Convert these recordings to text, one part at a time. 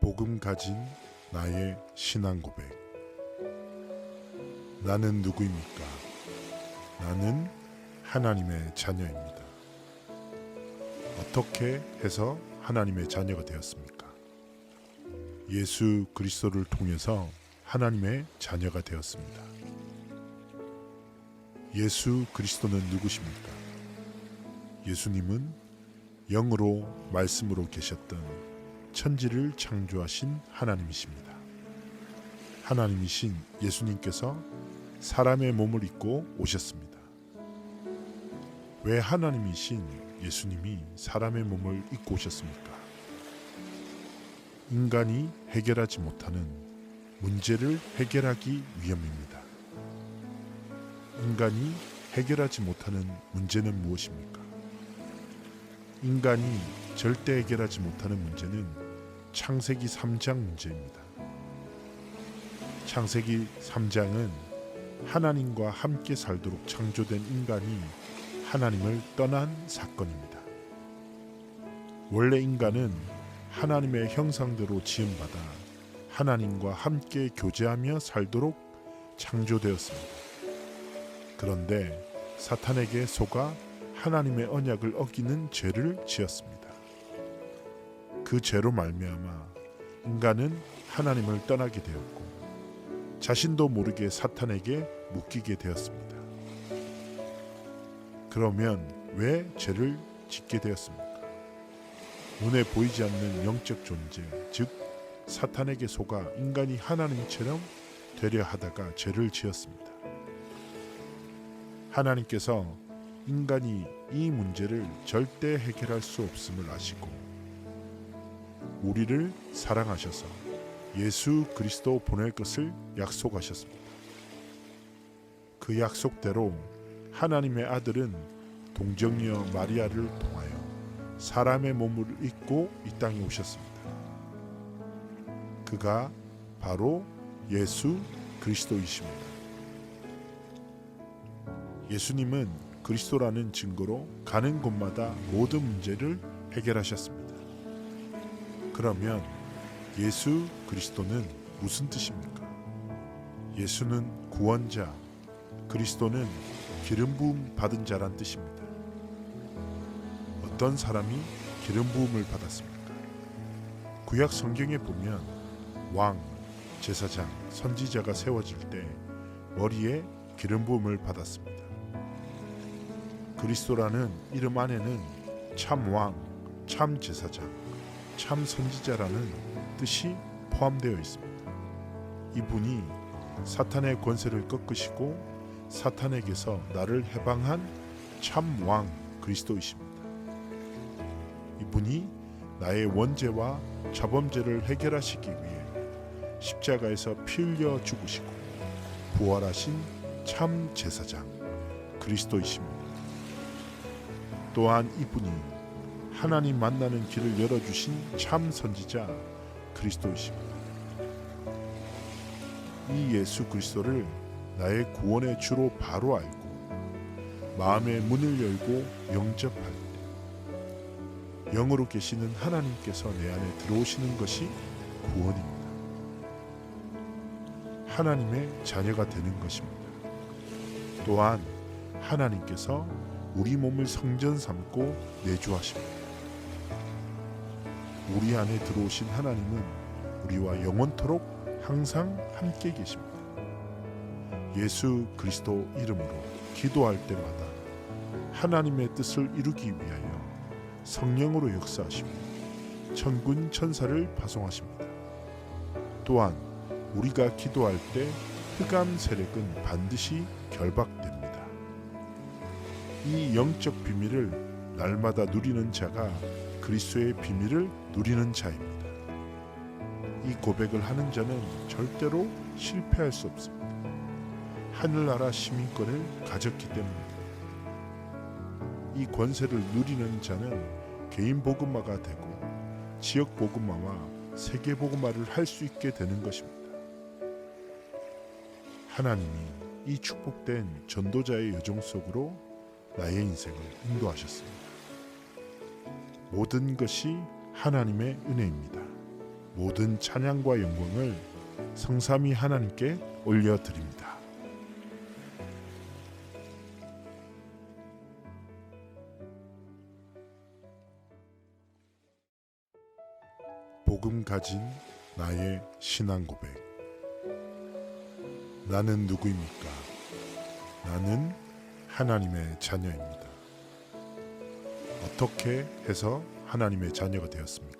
복음 가진 나의 신앙 고백. 나는 누구입니까? 나는 하나님의 자녀입니다. 어떻게 해서 하나님의 자녀가 되었습니까? 예수 그리스도를 통해서 하나님의 자녀가 되었습니다. 예수 그리스도는 누구십니까? 예수님은 영으로 말씀으로 계셨던 천지를 창조하신 하나님이십니다. 하나님이신 예수님께서 사람의 몸을 입고 오셨습니다. 왜 하나님이신 예수님이 사람의 몸을 입고 오셨습니까? 인간이 해결하지 못하는 문제를 해결하기 위함입니다. 인간이 해결하지 못하는 문제는 무엇입니까? 인간이 절대 해결하지 못하는 문제는 창세기 3장 문제입니다. 창세기 3장은 하나님과 함께 살도록 창조된 인간이 하나님을 떠난 사건입니다. 원래 인간은 하나님의 형상대로 지음받아 하나님과 함께 교제하며 살도록 창조되었습니다. 그런데 사탄에게 속아 하나님의 언약을 어기는 죄를 지었습니다. 그 죄로 말미암아 인간은 하나님을 떠나게 되었고 자신도 모르게 사탄에게 묶이게 되었습니다. 그러면 왜 죄를 짓게 되었습니까? 눈에 보이지 않는 영적 존재, 즉 사탄에게 속아 인간이 하나님처럼 되려 하다가 죄를 지었습니다. 하나님께서 인간이 이 문제를 절대 해결할 수 없음을 아시고 우리를 사랑하셔서 예수 그리스도 보낼 것을 약속하셨습니다. 그 약속대로 하나님의 아들은 동정녀 마리아를 통하여 사람의 몸을 입고 이 땅에 오셨습니다. 그가 바로 예수 그리스도이십니다. 예수님은 그리스도라는 증거로 가는 곳마다 모든 문제를 해결하셨습니다. 그러면 예수 그리스도는 무슨 뜻입니까? 예수는 구원자, 그리스도는 기름 부음 받은 자란 뜻입니다. 어떤 사람이 기름 부음을 받았습니까? 구약 성경에 보면 왕, 제사장, 선지자가 세워질 때 머리에 기름 부음을 받았습니다. 그리스도라는 이름 안에는 참 왕, 참 제사장, 참 선지자라는 뜻이 포함되어 있습니다. 이분이 사탄의 권세를 꺾으시고 사탄에게서 나를 해방한 참 왕 그리스도이십니다. 이분이 나의 원죄와 자범죄를 해결하시기 위해 십자가에서 피 흘려 죽으시고 부활하신 참 제사장 그리스도이십니다. 또한 이분이 하나님 만나는 길을 열어주신 참 선지자 그리스도이십니다. 이 예수 그리스도를 나의 구원의 주로 바로 알고 마음의 문을 열고 영접할 때 영으로 계시는 하나님께서 내 안에 들어오시는 것이 구원입니다. 하나님의 자녀가 되는 것입니다. 또한 하나님께서 우리 몸을 성전 삼고 내주하십니다. 우리 안에 들어오신 하나님은 우리와 영원토록 항상 함께 계십니다. 예수 그리스도 이름으로 기도할 때마다 하나님의 뜻을 이루기 위하여 성령으로 역사하시고 천군 천사를 파송하십니다. 또한 우리가 기도할 때 흑암 세력은 반드시 결박됩니다. 이 영적 비밀을 날마다 누리는 자가 그리스도의 비밀을 누리는 자입니다. 이 고백을 하는 자는 절대로 실패할 수 없습니다. 하늘나라 시민권을 가졌기 때문입니다. 이 권세를 누리는 자는 개인 복음화가 되고 지역 복음화와 세계 복음화를 할 수 있게 되는 것입니다. 하나님이 이 축복된 전도자의 여정 속으로 나의 인생을 인도하셨습니다. 모든 것이 하나님의 은혜입니다. 모든 찬양과 영광을 성삼위 하나님께 올려드립니다. 복음 가진 나의 신앙 고백. 나는 누구입니까? 나는 하나님의 자녀입니다. 어떻게 해서 하나님의 자녀가 되었습니까?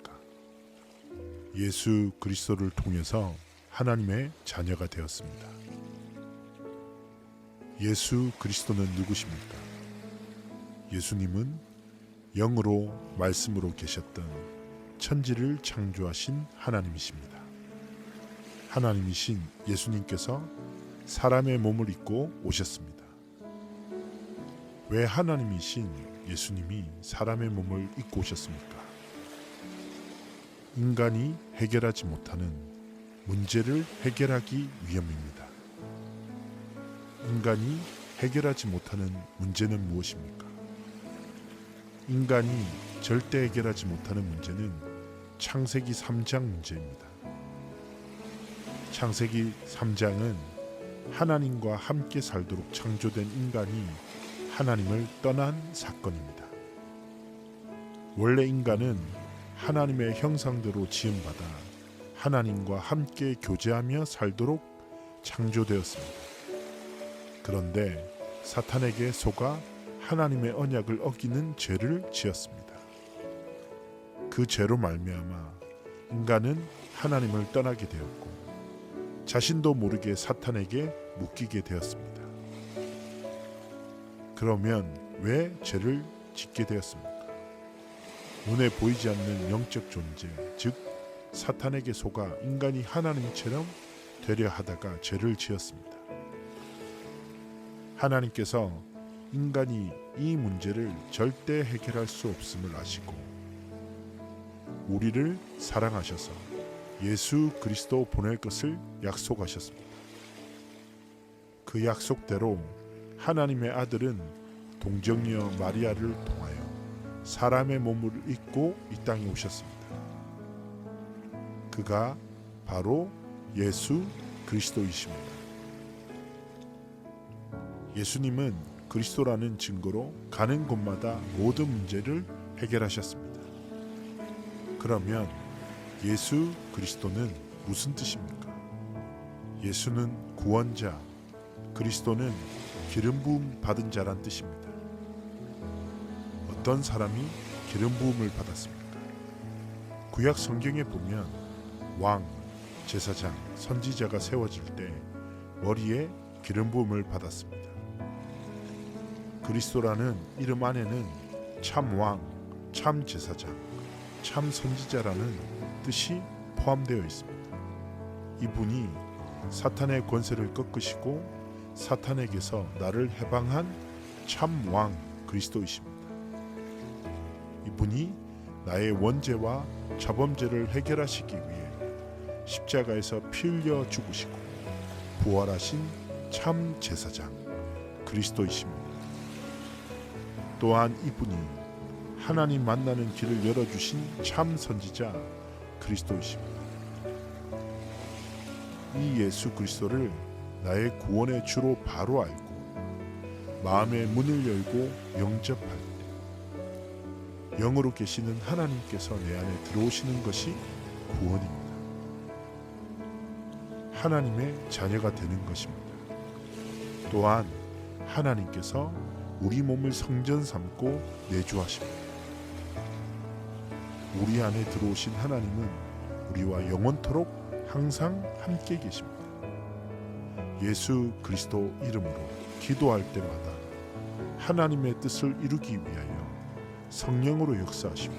예수 그리스도를 통해서 하나님의 자녀가 되었습니다. 예수 그리스도는 누구십니까? 예수님은 영으로 말씀으로 계셨던 천지를 창조하신 하나님이십니다. 하나님이신 예수님께서 사람의 몸을 입고 오셨습니다. 왜 하나님이신 예수님이 사람의 몸을 입고 오셨습니까? 인간이 해결하지 못하는 문제를 해결하기 위함입니다. 인간이 해결하지 못하는 문제는 무엇입니까? 인간이 절대 해결하지 못하는 문제는 창세기 3장 문제입니다. 창세기 3장은 하나님과 함께 살도록 창조된 인간이 하나님을 떠난 사건입니다. 원래 인간은 하나님의 형상대로 지음받아 하나님과 함께 교제하며 살도록 창조되었습니다. 그런데 사탄에게 속아 하나님의 언약을 어기는 죄를 지었습니다. 그 죄로 말미암아 인간은 하나님을 떠나게 되었고 자신도 모르게 사탄에게 묶이게 되었습니다. 그러면 왜 죄를 짓게 되었습니까? 눈에 보이지 않는 영적 존재, 즉 사탄에게 속아 인간이 하나님처럼 되려 하다가 죄를 지었습니다. 하나님께서 인간이 이 문제를 절대 해결할 수 없음을 아시고 우리를 사랑하셔서 예수 그리스도 보낼 것을 약속하셨습니다. 그 약속대로 하나님의 아들은 동정녀 마리아를 통하여 사람의 몸을 입고 이 땅에 오셨습니다. 그가 바로 예수 그리스도이십니다. 예수님은 그리스도라는 증거로 가는 곳마다 모든 문제를 해결하셨습니다. 그러면 예수 그리스도는 무슨 뜻입니까? 예수는 구원자, 그리스도는 기름 부음 받은 자란 뜻입니다. 어떤 사람이 기름 부음을 받았습니까? 구약 성경에 보면 왕, 제사장, 선지자가 세워질 때 머리에 기름 부음을 받았습니다. 그리스도라는 이름 안에는 참 왕, 참 제사장, 참 선지자라는 뜻이 포함되어 있습니다. 이분이 사탄의 권세를 꺾으시고 사탄에게서 나를 해방한 참 왕 그리스도이십니다. 이분이 나의 원죄와 자범죄를 해결하시기 위해 십자가에서 피 흘려 죽으시고 부활하신 참 제사장 그리스도이십니다. 또한 이분이 하나님 만나는 길을 열어주신 참 선지자 그리스도이십니다. 이 예수 그리스도를 나의 구원의 주로 바로 알고 마음의 문을 열고 영접할 때 영으로 계시는 하나님께서 내 안에 들어오시는 것이 구원입니다. 하나님의 자녀가 되는 것입니다. 또한 하나님께서 우리 몸을 성전 삼고 내주하십니다. 우리 안에 들어오신 하나님은 우리와 영원토록 항상 함께 계십니다. 예수 그리스도 이름으로 기도할 때마다 하나님의 뜻을 이루기 위하여 성령으로 역사하시고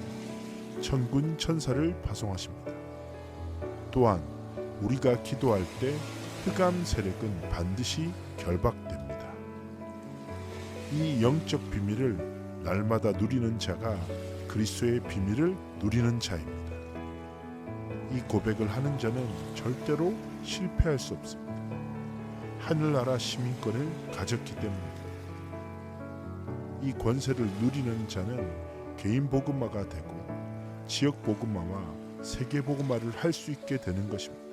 천군 천사를 파송하십니다. 또한 우리가 기도할 때 흑암 세력은 반드시 결박됩니다. 이 영적 비밀을 날마다 누리는 자가 그리스도의 비밀을 누리는 자입니다. 이 고백을 하는 자는 절대로 실패할 수 없습니다. 하늘나라 시민권을 가졌기 때문입니다. 이 권세를 누리는 자는 개인 복음화가 되고 지역 복음화와 세계복음화를 할 수 있게 되는 것입니다.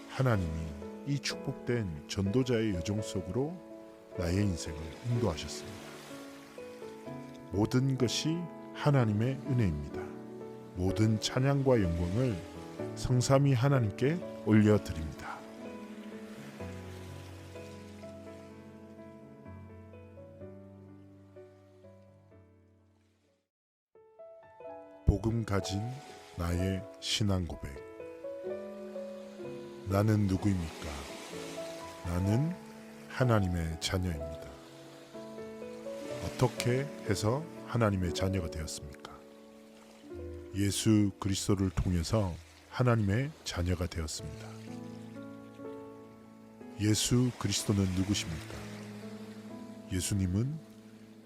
하나님이 이 축복된 전도자의 여정 속으로 나의 인생을 인도하셨습니다. 모든 것이 하나님의 은혜입니다. 모든 찬양과 영광을 성삼위 하나님께 올려드립니다. 복음 가진 나의 신앙 고백. 나는 누구입니까? 나는 하나님의 자녀입니다. 어떻게 해서 하나님의 자녀가 되었습니까? 예수 그리스도를 통해서 하나님의 자녀가 되었습니다. 예수 그리스도는 누구십니까? 예수님은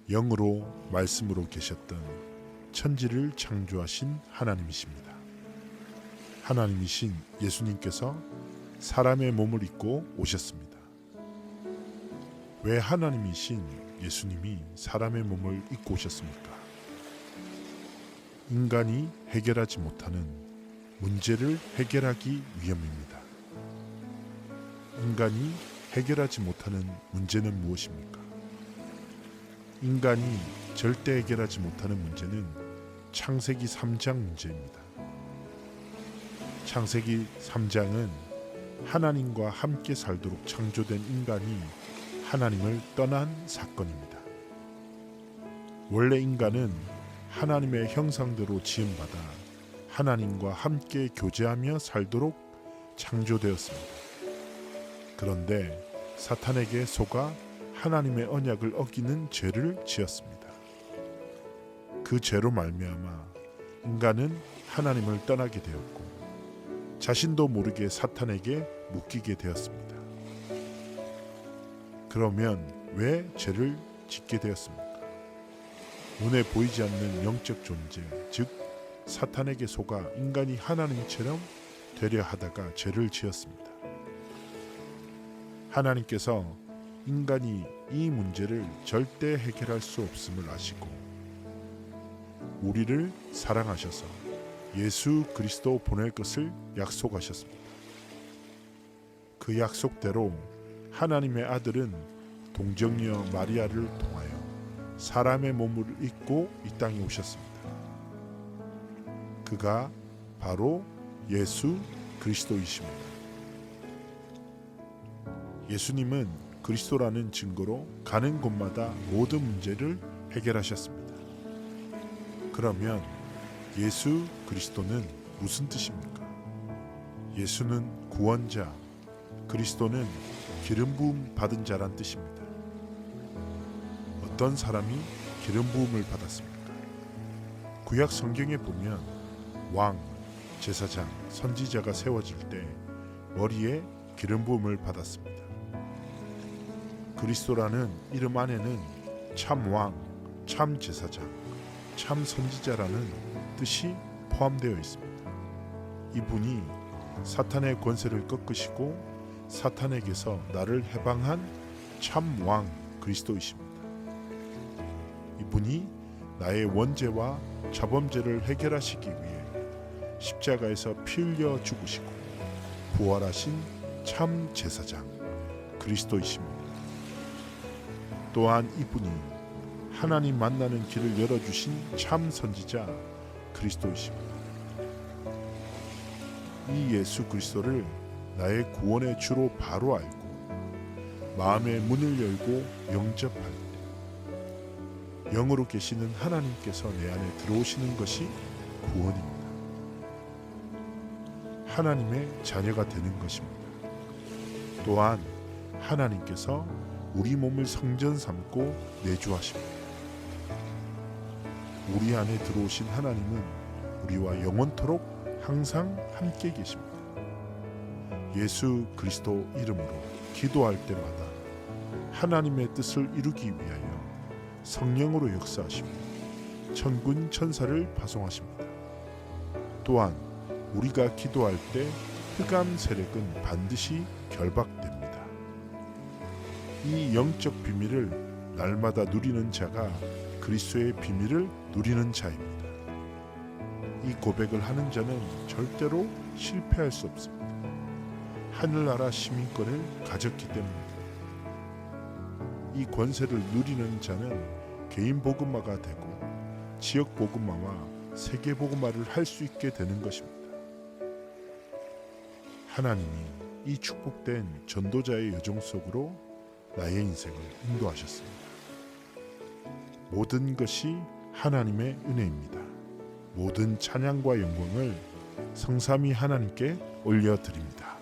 영으로 말씀으로 계셨던 천지를 창조하신 하나님이십니다. 하나님이신 예수님께서 사람의 몸을 입고 오셨습니다. 왜 하나님이신 예수님이 사람의 몸을 입고 오셨습니까? 인간이 해결하지 못하는 문제를 해결하기 위함입니다. 인간이 해결하지 못하는 문제는 무엇입니까? 인간이 절대 해결하지 못하는 문제는 창세기 3장 문제입니다. 창세기 3장은 하나님과 함께 살도록 창조된 인간이 하나님을 떠난 사건입니다. 원래 인간은 하나님의 형상대로 지음받아 하나님과 함께 교제하며 살도록 창조되었습니다. 그런데 사탄에게 속아 하나님의 언약을 어기는 죄를 지었습니다. 그 죄로 말미암아 인간은 하나님을 떠나게 되었고 자신도 모르게 사탄에게 묶이게 되었습니다. 그러면 왜 죄를 짓게 되었습니까? 눈에 보이지 않는 영적 존재, 즉 사탄에게 속아 인간이 하나님처럼 되려 하다가 죄를 지었습니다. 하나님께서 인간이 이 문제를 절대 해결할 수 없음을 아시고 우리를 사랑하셔서 예수 그리스도 보낼 것을 약속하셨습니다. 그 약속대로 하나님의 아들은 동정녀 마리아를 통하여 사람의 몸을 입고 이 땅에 오셨습니다. 그가 바로 예수 그리스도이십니다. 예수님은 그리스도라는 증거로 가는 곳마다 모든 문제를 해결하셨습니다. 그러면 예수 그리스도는 무슨 뜻입니까? 예수는 구원자, 그리스도는 기름 부음 받은 자란 뜻입니다. 어떤 사람이 기름 부음을 받았습니까? 구약 성경에 보면 왕, 제사장, 선지자가 세워질 때 머리에 기름 부음을 받았습니다. 그리스도라는 이름 안에는 참 왕, 참 제사장, 참 선지자라는 뜻이 포함되어 있습니다. 이분이 사탄의 권세를 꺾으시고 사탄에게서 나를 해방한 참 왕 그리스도이십니다. 이분이 나의 원죄와 자범죄를 해결하시기 위해 십자가에서 피 흘려 죽으시고 부활하신 참 제사장 그리스도이십니다. 또한 이분이 하나님 만나는 길을 열어주신 참 선지자 그리스도이십니다. 이 예수 그리스도를 나의 구원의 주로 바로 알고 마음의 문을 열고 영접할 때 영으로 계시는 하나님께서 내 안에 들어오시는 것이 구원입니다. 하나님의 자녀가 되는 것입니다. 또한 하나님께서 우리 몸을 성전 삼고 내주하십니다. 우리 안에 들어오신 하나님은 우리와 영원토록 항상 함께 계십니다. 예수 그리스도 이름으로 기도할 때마다 하나님의 뜻을 이루기 위하여 성령으로 역사하시고 천군 천사를 파송하십니다. 또한 우리가 기도할 때 흑암 세력은 반드시 결박됩니다. 이 영적 비밀을 날마다 누리는 자가 그리스도의 비밀을 누리는 자입니다. 이 고백을 하는 자는 절대로 실패할 수 없습니다. 하늘나라 시민권을 가졌기 때문입니다. 이 권세를 누리는 자는 개인 복음화가 되고 지역 복음화와 세계 복음화를 할 수 있게 되는 것입니다. 하나님이 이 축복된 전도자의 여정 속으로 나의 인생을 인도하셨습니다. 모든 것이 하나님의 은혜입니다. 모든 찬양과 영광을 성삼위 하나님께 올려드립니다.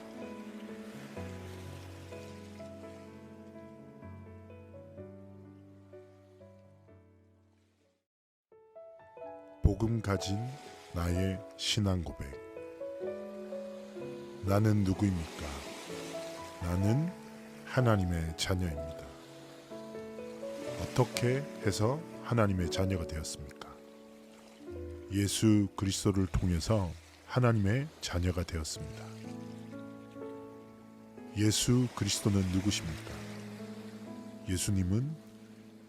복음 가진 나의 신앙 고백. 나는 누구입니까? 나는 하나님의 자녀입니다. 어떻게 해서 하나님의 자녀가 되었습니까? 예수 그리스도를 통해서 하나님의 자녀가 되었습니다. 예수 그리스도는 누구십니까? 예수님은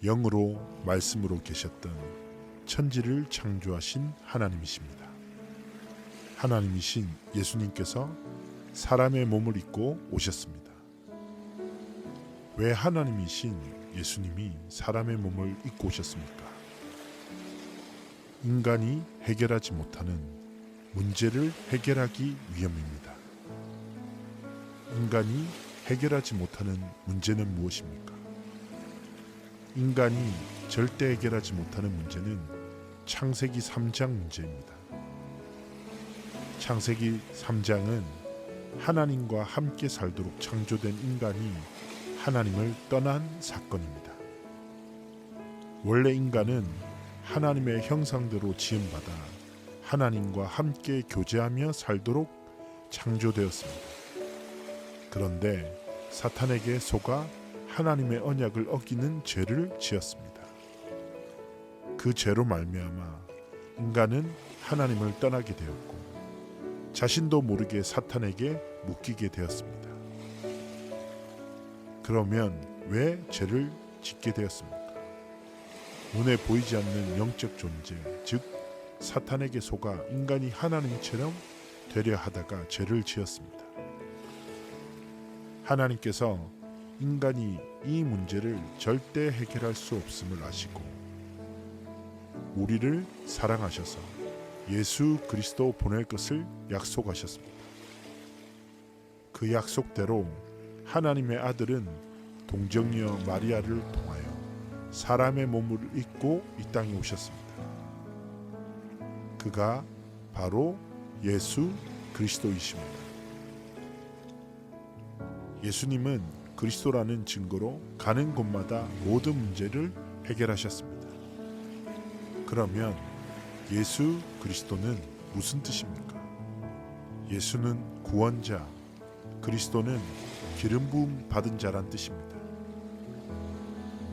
영으로 말씀으로 계셨던 천지를 창조하신 하나님이십니다. 하나님이신 예수님께서 사람의 몸을 입고 오셨습니다. 왜 하나님이신 예수님이 사람의 몸을 입고 오셨습니까? 인간이 해결하지 못하는 문제를 해결하기 위함입니다. 인간이 해결하지 못하는 문제는 무엇입니까? 인간이 절대 해결하지 못하는 문제는 창세기 3장 문제입니다. 창세기 3장은 하나님과 함께 살도록 창조된 인간이 하나님을 떠난 사건입니다. 원래 인간은 하나님의 형상대로 지음받아 하나님과 함께 교제하며 살도록 창조되었습니다. 그런데 사탄에게 속아 하나님의 언약을 어기는 죄를 지었습니다. 그 죄로 말미암아 인간은 하나님을 떠나게 되었고 자신도 모르게 사탄에게 묶이게 되었습니다. 그러면 왜 죄를 짓게 되었습니까? 눈에 보이지 않는 영적 존재, 즉 사탄에게 속아 인간이 하나님처럼 되려 하다가 죄를 지었습니다. 하나님께서 인간이 이 문제를 절대 해결할 수 없음을 아시고 우리를 사랑하셔서 예수 그리스도 보낼 것을 약속하셨습니다. 그 약속대로 하나님의 아들은 동정녀 마리아를 통하여 사람의 몸을 입고 이 땅에 오셨습니다. 그가 바로 예수 그리스도이십니다. 예수님은 그리스도라는 증거로 가는 곳마다 모든 문제를 해결하셨습니다. 그러면 예수 그리스도는 무슨 뜻입니까? 예수는 구원자, 그리스도는 기름 부음 받은 자란 뜻입니다.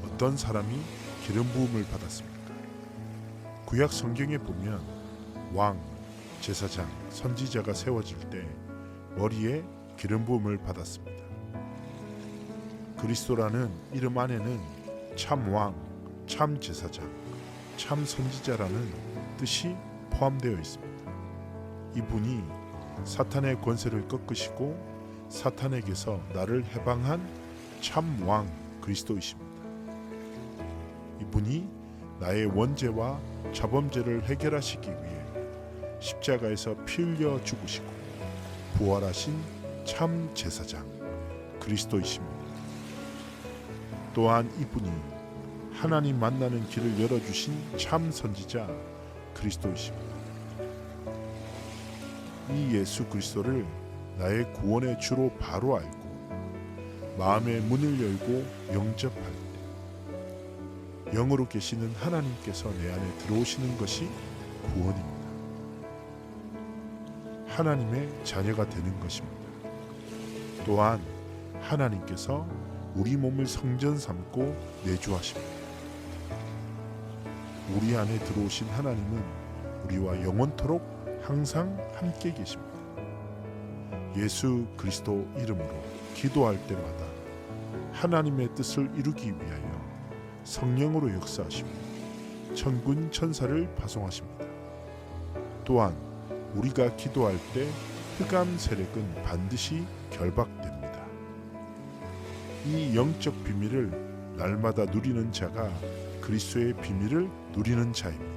어떤 사람이 기름 부음을 받았습니까? 구약 성경에 보면 왕, 제사장, 선지자가 세워질 때 머리에 기름 부음을 받았습니다. 그리스도라는 이름 안에는 참 왕, 참 제사장, 참 선지자라는 뜻이 포함되어 있습니다. 이분이 사탄의 권세를 꺾으시고 사탄에게서 나를 해방한 참 왕 그리스도이십니다. 이분이 나의 원죄와 자범죄를 해결하시기 위해 십자가에서 피 흘려 죽으시고 부활하신 참 제사장 그리스도이십니다. 또한 이분이 하나님 만나는 길을 열어주신 참 선지자 그리스도이십니다. 이 예수 그리스도를 나의 구원의 주로 바로 알고 마음의 문을 열고 영접할 때 영으로 계시는 하나님께서 내 안에 들어오시는 것이 구원입니다. 하나님의 자녀가 되는 것입니다. 또한 하나님께서 우리 몸을 성전 삼고 내주하십니다. 우리 안에 들어오신 하나님은 우리와 영원토록 항상 함께 계십니다. 예수 그리스도 이름으로 기도할 때마다 하나님의 뜻을 이루기 위하여 성령으로 역사하시고 천군 천사를 파송하십니다. 또한 우리가 기도할 때 흑암 세력은 반드시 결박됩니다. 이 영적 비밀을 날마다 누리는 자가 그리스도의 비밀을 누리는 자입니다.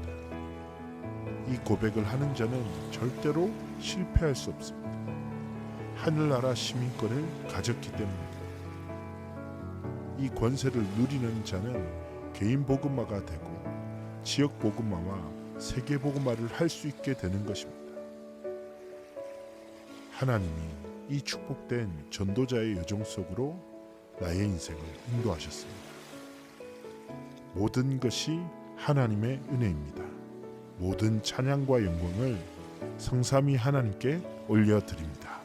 이 고백을 하는 자는 절대로 실패할 수 없습니다. 하늘나라 시민권을 가졌기 때문입니다. 이 권세를 누리는 자는 개인 복음화가 되고 지역 복음화와 세계 복음화를 할 수 있게 되는 것입니다. 하나님이 이 축복된 전도자의 여정 속으로 나의 인생을 인도하셨습니다. 모든 것이 하나님의 은혜입니다. 모든 찬양과 영광을 성삼위 하나님께 올려드립니다.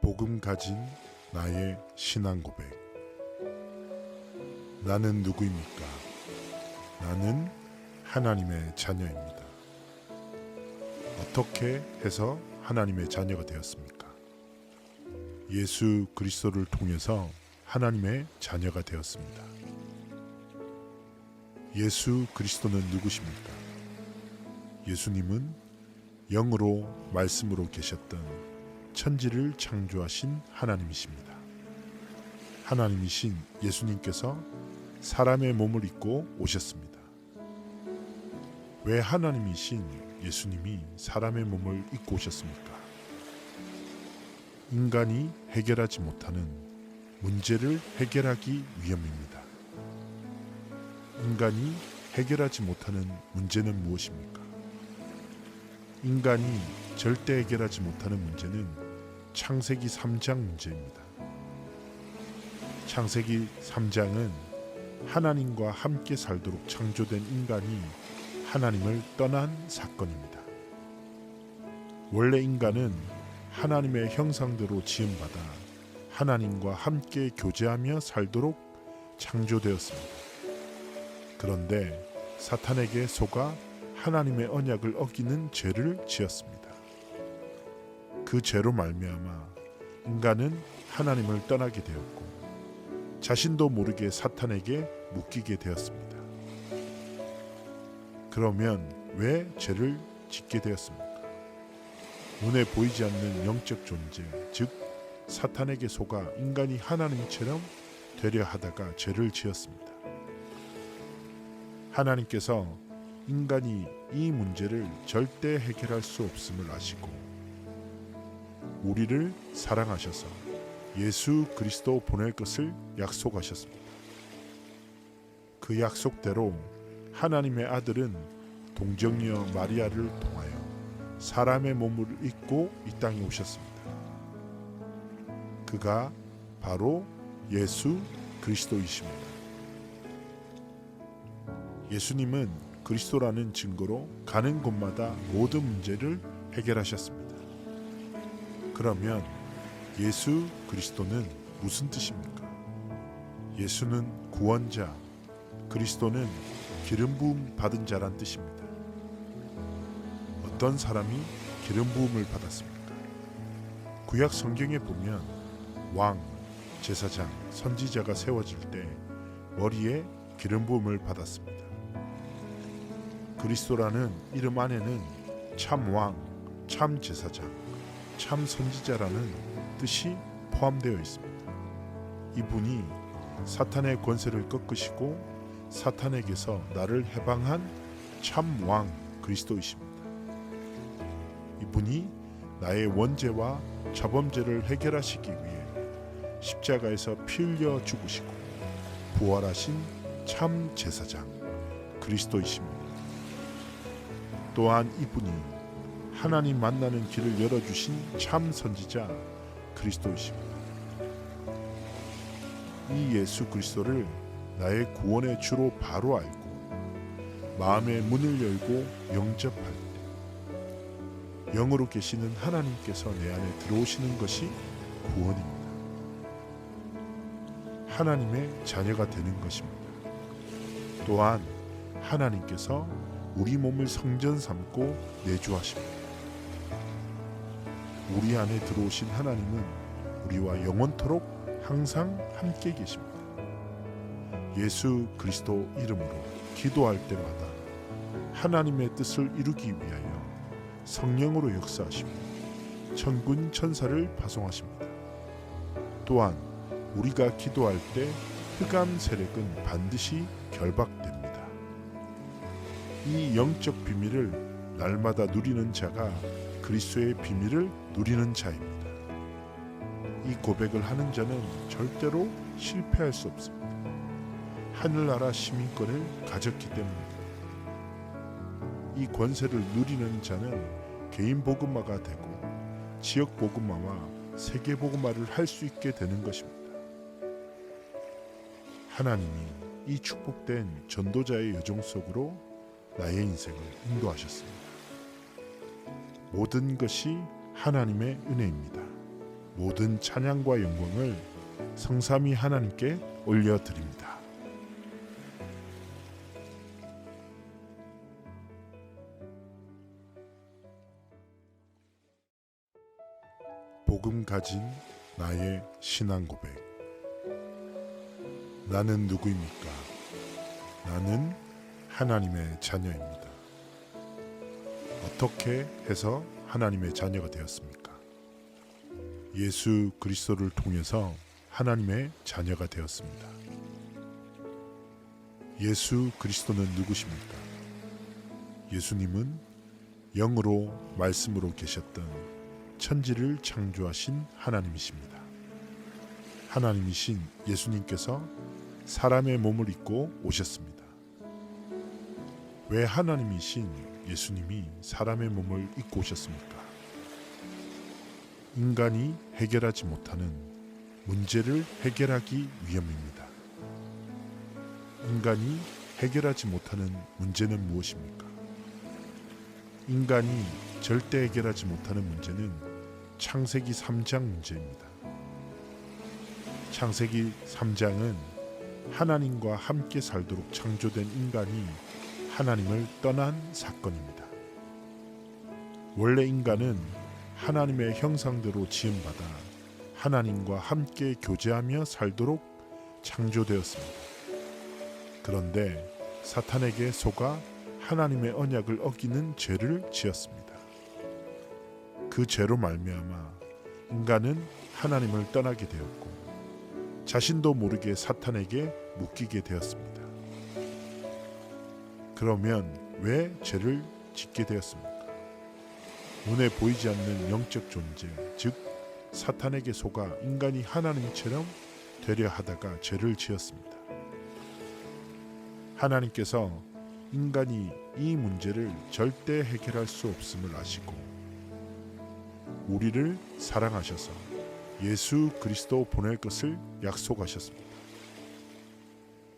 복음 가진 나의 신앙 고백. 나는 누구입니까? 나는 하나님의 자녀입니다. 어떻게 해서 하나님의 자녀가 되었습니까? 예수 그리스도를 통해서 하나님의 자녀가 되었습니다. 예수 그리스도는 누구십니까? 예수님은 영으로 말씀으로 계셨던 천지를 창조하신 하나님이십니다. 하나님이신 예수님께서 사람의 몸을 입고 오셨습니다. 왜 하나님이신 예수님이 사람의 몸을 입고 오셨습니까? 인간이 해결하지 못하는 문제를 해결하기 위함입니다. 인간이 해결하지 못하는 문제는 무엇입니까? 인간이 절대 해결하지 못하는 문제는 창세기 3장 문제입니다. 창세기 3장은 하나님과 함께 살도록 창조된 인간이 하나님을 떠난 사건입니다. 원래 인간은 하나님의 형상대로 지음받아 하나님과 함께 교제하며 살도록 창조되었습니다. 그런데 사탄에게 속아 하나님의 언약을 어기는 죄를 지었습니다. 그 죄로 말미암아 인간은 하나님을 떠나게 되었고 자신도 모르게 사탄에게 묶이게 되었습니다. 그러면 왜 죄를 짓게 되었습니까? 눈에 보이지 않는 영적 존재, 즉 사탄에게 속아 인간이 하나님처럼 되려 하다가 죄를 지었습니다. 하나님께서 인간이 이 문제를 절대 해결할 수 없음을 아시고 우리를 사랑하셔서 예수 그리스도 보낼 것을 약속하셨습니다. 그 약속대로 하나님의 아들은 동정녀 마리아를 통하여 사람의 몸을 입고 이 땅에 오셨습니다. 그가 바로 예수 그리스도이십니다. 예수님은 그리스도라는 증거로 가는 곳마다 모든 문제를 해결하셨습니다. 그러면 예수 그리스도는 무슨 뜻입니까? 예수는 구원자, 그리스도는 기름 부음 받은 자란 뜻입니다. 어떤 사람이 기름 부음을 받았습니까? 구약 성경에 보면 왕, 제사장, 선지자가 세워질 때 머리에 기름 부음을 받았습니다. 그리스도라는 이름 안에는 참 왕, 참 제사장, 참 선지자라는 뜻이 포함되어 있습니다. 이분이 사탄의 권세를 꺾으시고 사탄에게서 나를 해방한 참 왕 그리스도이십니다. 이분이 나의 원죄와 자범죄를 해결하시기 위해 십자가에서 피 흘려 죽으시고 부활하신 참 제사장 그리스도이십니다. 또한 이분이 하나님 만나는 길을 열어주신 참 선지자 그리스도이십니다. 이 예수 그리스도를 나의 구원의 주로 바로 알고 마음의 문을 열고 영접할 때 영으로 계시는 하나님께서 내 안에 들어오시는 것이 구원입니다. 하나님의 자녀가 되는 것입니다. 또한 하나님께서 우리 몸을 성전 삼고 내주하십니다. 우리 안에 들어오신 하나님은 우리와 영원토록 항상 함께 계십니다. 예수 그리스도 이름으로 기도할 때마다 하나님의 뜻을 이루기 위하여 성령으로 역사하시고 천군 천사를 파송하십니다. 또한 우리가 기도할 때 흑암 세력은 반드시 결박됩니다. 이 영적 비밀을 날마다 누리는 자가 그리스도의 비밀을 누리는 자입니다. 이 고백을 하는 자는 절대로 실패할 수 없습니다. 하늘나라 시민권을 가졌기 때문입니다. 이 권세를 누리는 자는 개인 복음화가 되고 지역 복음화와 세계 복음화를 할 수 있게 되는 것입니다. 하나님이 이 축복된 전도자의 여정 속으로 나의 인생을 인도하셨습니다. 모든 것이 하나님의 은혜입니다. 모든 찬양과 영광을 성삼위 하나님께 올려드립니다. 복음 가진 나의 신앙 고백. 나는 누구입니까? 나는 하나님의 자녀입니다. 어떻게 해서 하나님의 자녀가 되었습니까? 예수 그리스도를 통해서 하나님의 자녀가 되었습니다. 예수 그리스도는 누구십니까? 예수님은 영으로 말씀으로 계셨던 천지를 창조하신 하나님이십니다. 하나님이신 예수님께서 사람의 몸을 입고 오셨습니다. 왜 하나님이신 예수님이 사람의 몸을 입고 오셨습니까? 인간이 해결하지 못하는 문제를 해결하기 위함입니다. 인간이 해결하지 못하는 문제는 무엇입니까? 인간이 절대 해결하지 못하는 문제는 창세기 3장 문제입니다. 창세기 3장은 하나님과 함께 살도록 창조된 인간이 하나님을 떠난 사건입니다. 원래 인간은 하나님의 형상대로 지음받아 하나님과 함께 교제하며 살도록 창조되었습니다. 그런데 사탄에게 속아 하나님의 언약을 어기는 죄를 지었습니다. 그 죄로 말미암아 인간은 하나님을 떠나게 되었고 자신도 모르게 사탄에게 묶이게 되었습니다. 그러면 왜 죄를 짓게 되었습니까? 눈에 보이지 않는 영적 존재, 즉 사탄에게 속아 인간이 하나님처럼 되려 하다가 죄를 지었습니다. 하나님께서 인간이 이 문제를 절대 해결할 수 없음을 아시고 우리를 사랑하셔서 예수 그리스도 보낼 것을 약속하셨습니다.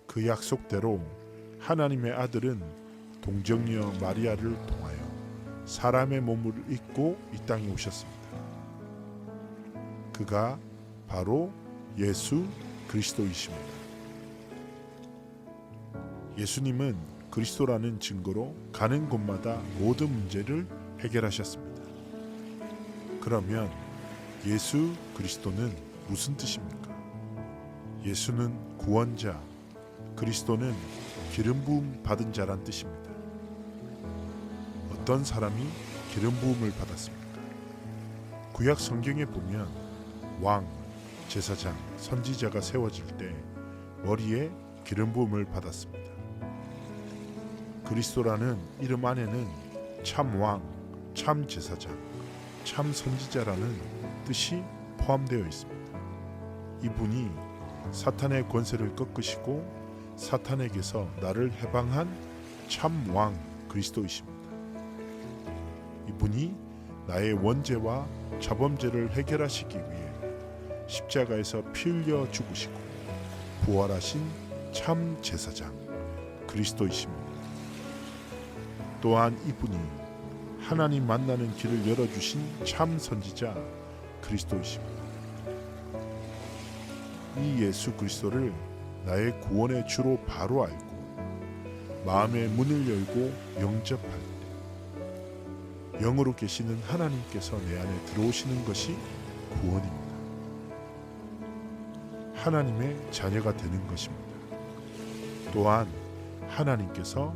그 약속대로 하나님의 아들은 동정녀 마리아를 통하여 사람의 몸을 입고 이 땅에 오셨습니다. 그가 바로 예수 그리스도이십니다. 예수님은 그리스도라는 증거로 가는 곳마다 모든 문제를 해결하셨습니다. 그러면 예수 그리스도는 무슨 뜻입니까? 예수는 구원자, 그리스도는 기름 부음 받은 자란 뜻입니다. 어떤 사람이 기름 부음을 받았습니까? 구약 성경에 보면 왕, 제사장, 선지자가 세워질 때 머리에 기름 부음을 받았습니다. 그리스도라는 이름 안에는 참 왕, 참 제사장, 참 선지자라는 뜻이 포함되어 있습니다. 이분이 사탄의 권세를 꺾으시고 사탄에게서 나를 해방한 참 왕 그리스도이십니다. 이분이 나의 원죄와 자범죄를 해결하시기 위해 십자가에서 피 흘려 죽으시고 부활하신 참 제사장 그리스도이십니다. 또한 이분이 하나님 만나는 길을 열어주신 참 선지자 그리스도이십니다. 이 예수 그리스도를 나의 구원의 주로 바로 알고 마음의 문을 열고 영접할 때 영으로 계시는 하나님께서 내 안에 들어오시는 것이 구원입니다. 하나님의 자녀가 되는 것입니다. 또한 하나님께서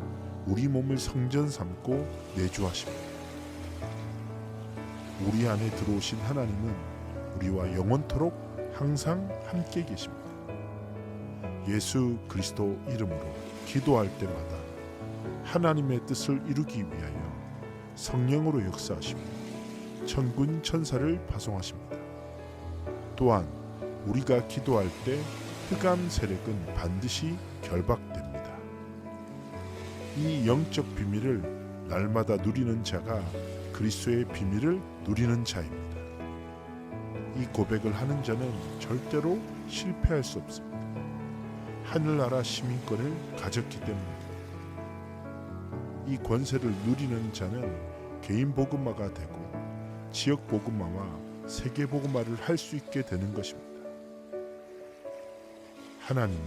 우리 몸을 성전 삼고 내주하십니다. 우리 안에 들어오신 하나님은 우리와 영원토록 항상 함께 계십니다. 예수 그리스도 이름으로 기도할 때마다 하나님의 뜻을 이루기 위하여 성령으로 역사하시며 천군 천사를 파송하십니다. 또한 우리가 기도할 때 흑암 세력은 반드시 결박됩니다. 이 영적 비밀을 날마다 누리는 자가 그리스도의 비밀을 누리는 자입니다. 이 고백을 하는 자는 절대로 실패할 수 없습니다. 하늘나라 시민권을 가졌기 때문입니다. 이 권세를 누리는 자는 개인 복음화가 되고 지역 복음화와 세계 복음화를 할 수 있게 되는 것입니다. 하나님이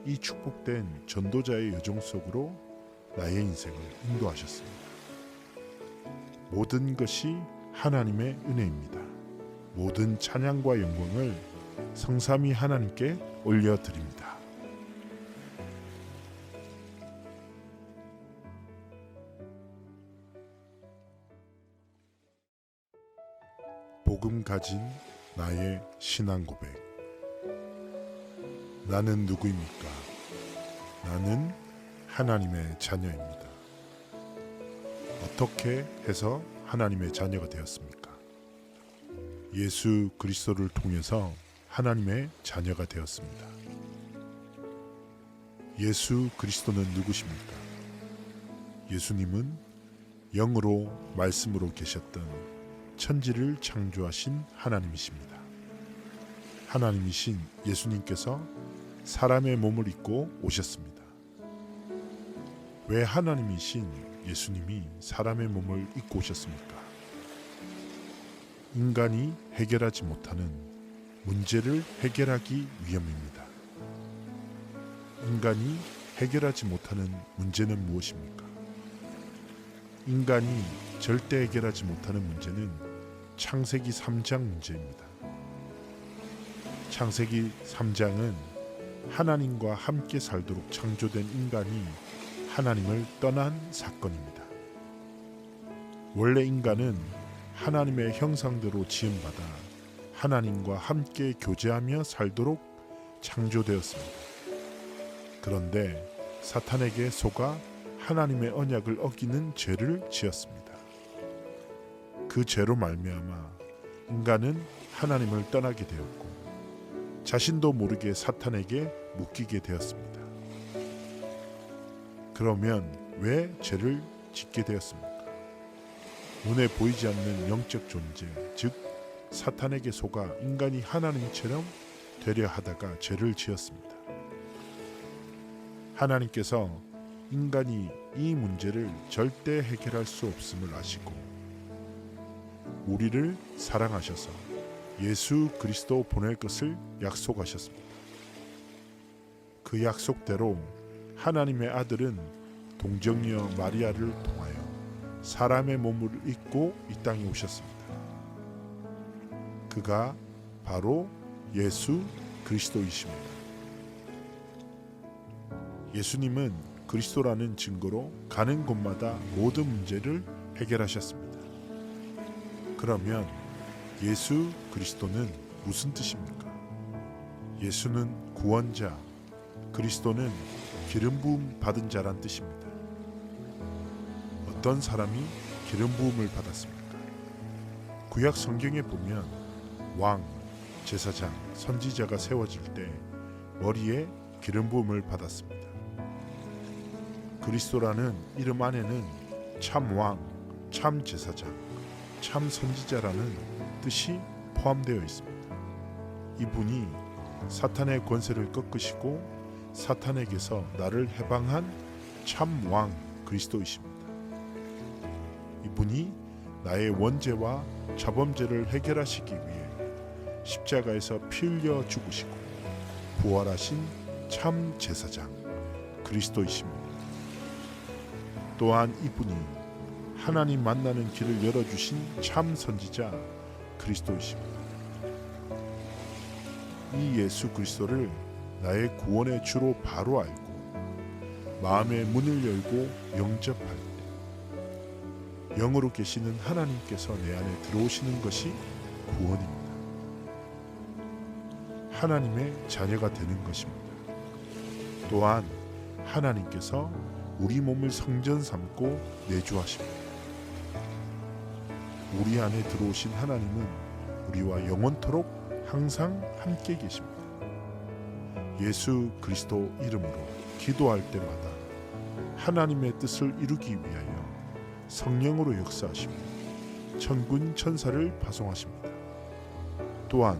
이 축복된 전도자의 여정 속으로 나의 인생을 인도하셨습니다. 모든 것이 하나님의 은혜입니다. 모든 찬양과 영광을 성삼위 하나님께 올려드립니다. 복음 가진 나의 신앙 고백. 나는 누구입니까? 나는 하나님의 자녀입니다. 어떻게 해서 하나님의 자녀가 되었습니까? 예수 그리스도를 통해서 하나님의 자녀가 되었습니다. 예수 그리스도는 누구십니까? 예수님은 영으로 말씀으로 계셨던 천지를 창조하신 하나님이십니다. 하나님이신 예수님께서 사람의 몸을 입고 오셨습니다. 왜 하나님이신 예수님이 사람의 몸을 입고 오셨습니까? 인간이 해결하지 못하는 문제를 해결하기 위함입니다. 인간이 해결하지 못하는 문제는 무엇입니까? 인간이 절대 해결하지 못하는 문제는 창세기 3장 문제입니다. 창세기 3장은 하나님과 함께 살도록 창조된 인간이 하나님을 떠난 사건입니다. 원래 인간은 하나님의 형상대로 지음받아 하나님과 함께 교제하며 살도록 창조되었습니다. 그런데 사탄에게 속아 하나님의 언약을 어기는 죄를 지었습니다. 그 죄로 말미암아 인간은 하나님을 떠나게 되었고 자신도 모르게 사탄에게 묶이게 되었습니다. 그러면 왜 죄를 짓게 되었습니까? 눈에 보이지 않는 영적 존재, 즉 사탄에게 속아 인간이 하나님처럼 되려 하다가 죄를 지었습니다. 하나님께서 인간이 이 문제를 절대 해결할 수 없음을 아시고 우리를 사랑하셔서 예수 그리스도 보낼 것을 약속하셨습니다. 그 약속대로 하나님의 아들은 동정녀 마리아를 통하여 사람의 몸을 입고 이 땅에 오셨습니다. 그가 바로 예수 그리스도이십니다. 예수님은 그리스도라는 증거로 가는 곳마다 모든 문제를 해결하셨습니다. 그러면 예수 그리스도는 무슨 뜻입니까? 예수는 구원자, 그리스도는 기름 부음 받은 자란 뜻입니다. 어떤 사람이 기름 부음을 받았습니까? 구약 성경에 보면 왕, 제사장, 선지자가 세워질 때 머리에 기름 부음을 받았습니다. 그리스도라는 이름 안에는 참 왕, 참 제사장, 참 선지자라는 뜻이 포함되어 있습니다. 이분이 사탄의 권세를 꺾으시고 사탄에게서 나를 해방한 참 왕 그리스도이십니다. 이분이 나의 원죄와 자범죄를 해결하시기 위해 십자가에서 피 흘려 죽으시고 부활하신 참 제사장 그리스도이십니다. 또한 이분이 하나님 만나는 길을 열어주신 참 선지자 그리스도이십니다. 이 예수 그리스도를 나의 구원의 주로 바로 알고 마음의 문을 열고 영접할 때 영으로 계시는 하나님께서 내 안에 들어오시는 것이 구원입니다. 하나님의 자녀가 되는 것입니다. 또한 하나님께서 우리 몸을 성전 삼고 내주하십니다. 우리 안에 들어오신 하나님은 우리와 영원토록 항상 함께 계십니다. 예수 그리스도 이름으로 기도할 때마다 하나님의 뜻을 이루기 위하여 성령으로 역사하시고 천군 천사를 파송하십니다. 또한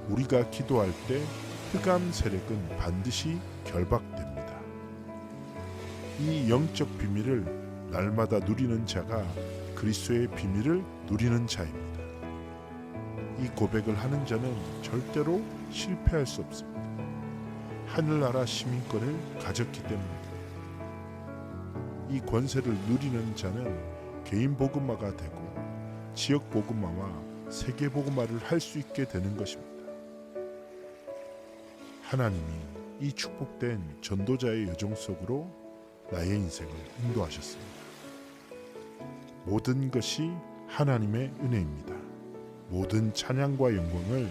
우리가 기도할 때 흑암 세력은 반드시 결박됩니다. 이 영적 비밀을 날마다 누리는 자가 그리스도의 비밀을 누리는 자입니다. 이 고백을 하는 자는 절대로 실패할 수 없습니다. 하늘나라 시민권을 가졌기 때문입니다. 이 권세를 누리는 자는 개인 복음화가 되고 지역 복음화와 세계 복음화를 할 수 있게 되는 것입니다. 하나님이 이 축복된 전도자의 여정 속으로 나의 인생을 인도하셨습니다. 모든 것이 하나님의 은혜입니다. 모든 찬양과 영광을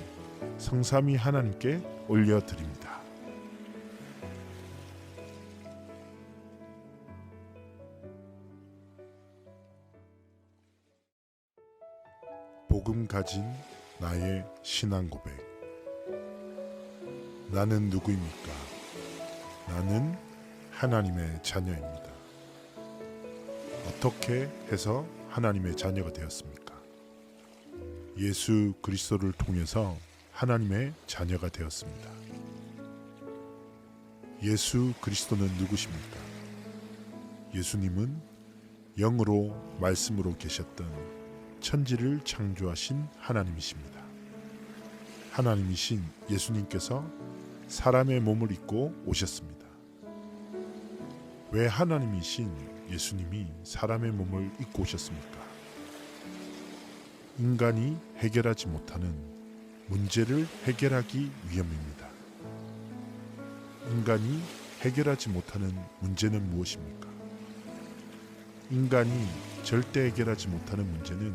성삼위 하나님께 올려드립니다. 복음 가진 나의 신앙 고백. 나는 누구입니까? 나는 하나님의 자녀입니다. 어떻게 해서 하나님의 자녀가 되었습니까? 예수 그리스도를 통해서 하나님의 자녀가 되었습니다. 예수 그리스도는 누구십니까? 예수님은 영으로 말씀으로 계셨던 천지를 창조하신 하나님이십니다. 하나님이신 예수님께서 사람의 몸을 입고 오셨습니다. 왜 하나님이신 예수님이 사람의 몸을 입고 오셨습니까? 인간이 해결하지 못하는 문제를 해결하기 위함입니다. 인간이 해결하지 못하는 문제는 무엇입니까? 인간이 절대 해결하지 못하는 문제는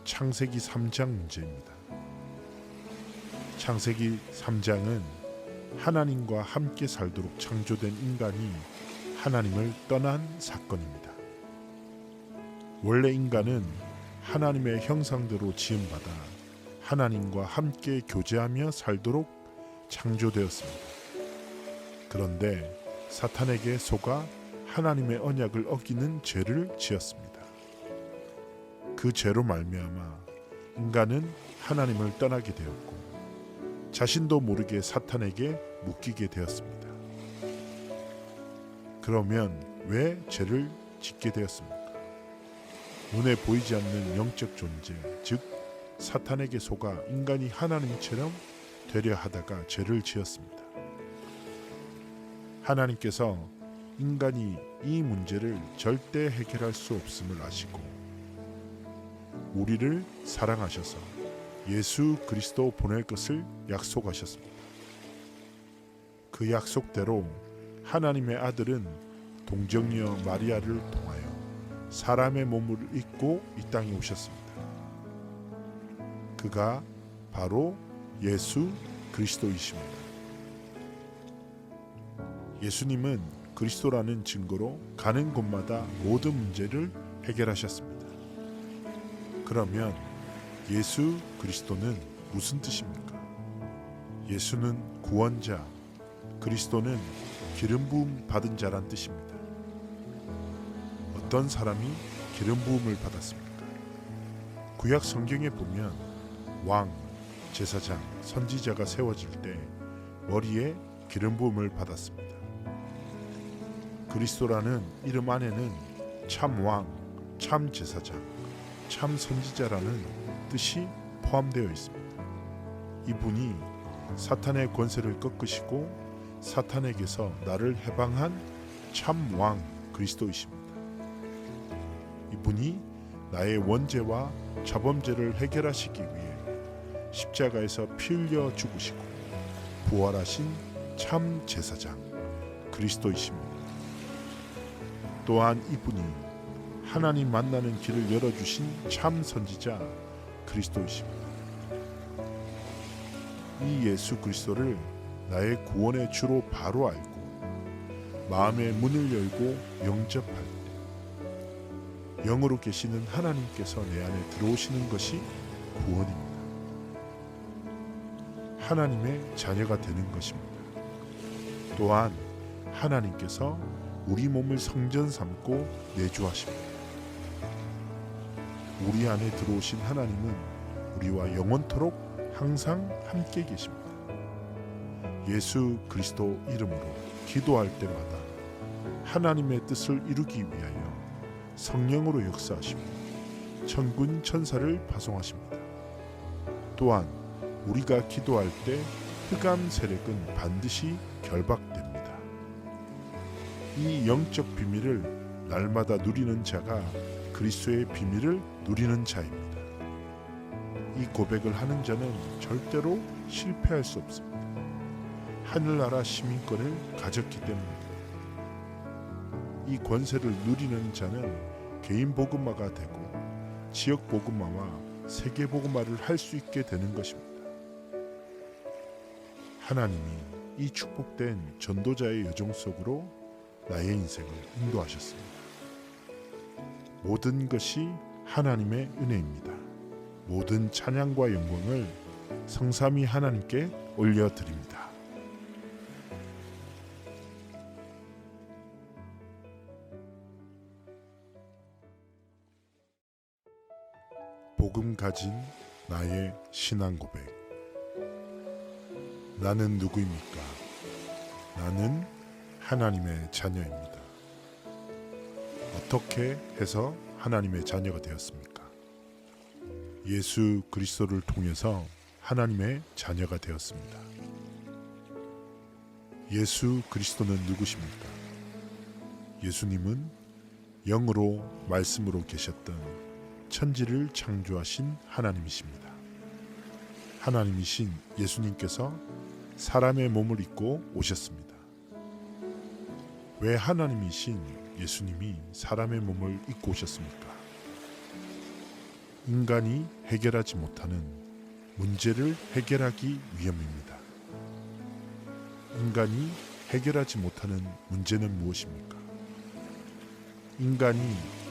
창세기 3장 문제입니다. 창세기 3장은 하나님과 함께 살도록 창조된 인간이 하나님을 떠난 사건입니다. 원래 인간은 하나님의 형상대로 지음받아 하나님과 함께 교제하며 살도록 창조되었습니다. 그런데 사탄에게 속아 하나님의 언약을 어기는 죄를 지었습니다. 그 죄로 말미암아 인간은 하나님을 떠나게 되었고 자신도 모르게 사탄에게 묶이게 되었습니다. 그러면 왜 죄를 짓게 되었습니까? 눈에 보이지 않는 영적 존재, 즉 사탄에게 속아 인간이 하나님처럼 되려 하다가 죄를 지었습니다. 하나님께서 인간이 이 문제를 절대 해결할 수 없음을 아시고 우리를 사랑하셔서 예수 그리스도 보낼 것을 약속하셨습니다. 그 약속대로 하나님의 아들은 동정녀 마리아를 통하여 사람의 몸을 입고 이 땅에 오셨습니다. 그가 바로 예수 그리스도이십니다. 예수님은 그리스도라는 증거로 가는 곳마다 모든 문제를 해결하셨습니다. 그러면 예수 그리스도는 무슨 뜻입니까? 예수는 구원자, 그리스도는 기름 부음 받은 자란 뜻입니다. 어떤 사람이 기름 부음을 받았습니까? 구약 성경에 보면 왕, 제사장, 선지자가 세워질 때 머리에 기름 부음을 받았습니다. 그리스도라는 이름 안에는 참 왕, 참 제사장, 참 선지자라는 뜻이 포함되어 있습니다. 이분이 사탄의 권세를 꺾으시고 사탄에게서 나를 해방한 참 왕 그리스도이십니다. 이분이 나의 원죄와 자범죄를 해결하시기 위해 십자가에서 피 흘려 죽으시고 부활하신 참 제사장 그리스도이십니다. 또한 이분이 하나님 만나는 길을 열어주신 참 선지자 그리스도이십니다. 이 예수 그리스도를 나의 구원의 주로 바로 알고 마음의 문을 열고 영접할 때 영으로 계시는 하나님께서 내 안에 들어오시는 것이 구원입니다. 하나님의 자녀가 되는 것입니다. 또한 하나님께서 우리 몸을 성전 삼고 내주하십니다. 우리 안에 들어오신 하나님은 우리와 영원토록 항상 함께 계십니다. 예수 그리스도 이름으로 기도할 때마다 하나님의 뜻을 이루기 위하여 성령으로 역사하시고 천군 천사를 파송하십니다. 또한 우리가 기도할 때 흑암 세력은 반드시 결박됩니다. 이 영적 비밀을 날마다 누리는 자가 그리스도의 비밀을 누리는 자입니다. 이 고백을 하는 자는 절대로 실패할 수 없습니다. 하늘나라 시민권을 가졌기 때문입니다. 이 권세를 누리는 자는 개인 복음화가 되고 지역 복음화와 세계 복음화를 할 수 있게 되는 것입니다. 하나님이 이 축복된 전도자의 여정 속으로 나의 인생을 인도하셨습니다. 모든 것이 하나님의 은혜입니다. 모든 찬양과 영광을 성삼위 하나님께 올려드립니다. 복음 가진 나의 신앙 고백. 나는 누구입니까? 나는 하나님의 자녀입니다. 어떻게 해서 하나님의 자녀가 되었습니까? 예수 그리스도를 통해서 하나님의 자녀가 되었습니다. 예수 그리스도는 누구십니까? 예수님은 영으로 말씀으로 계셨던 천지를 창조하신 하나님이십니다. 하나님이신 예수님께서 사람의 몸을 입고 오셨습니다. 왜 하나님이신 예수님이 사람의 몸을 입고 오셨습니까? 인간이 해결하지 못하는 문제를 해결하기 위함입니다. 인간이 해결하지 못하는 문제는 무엇입니까? 인간이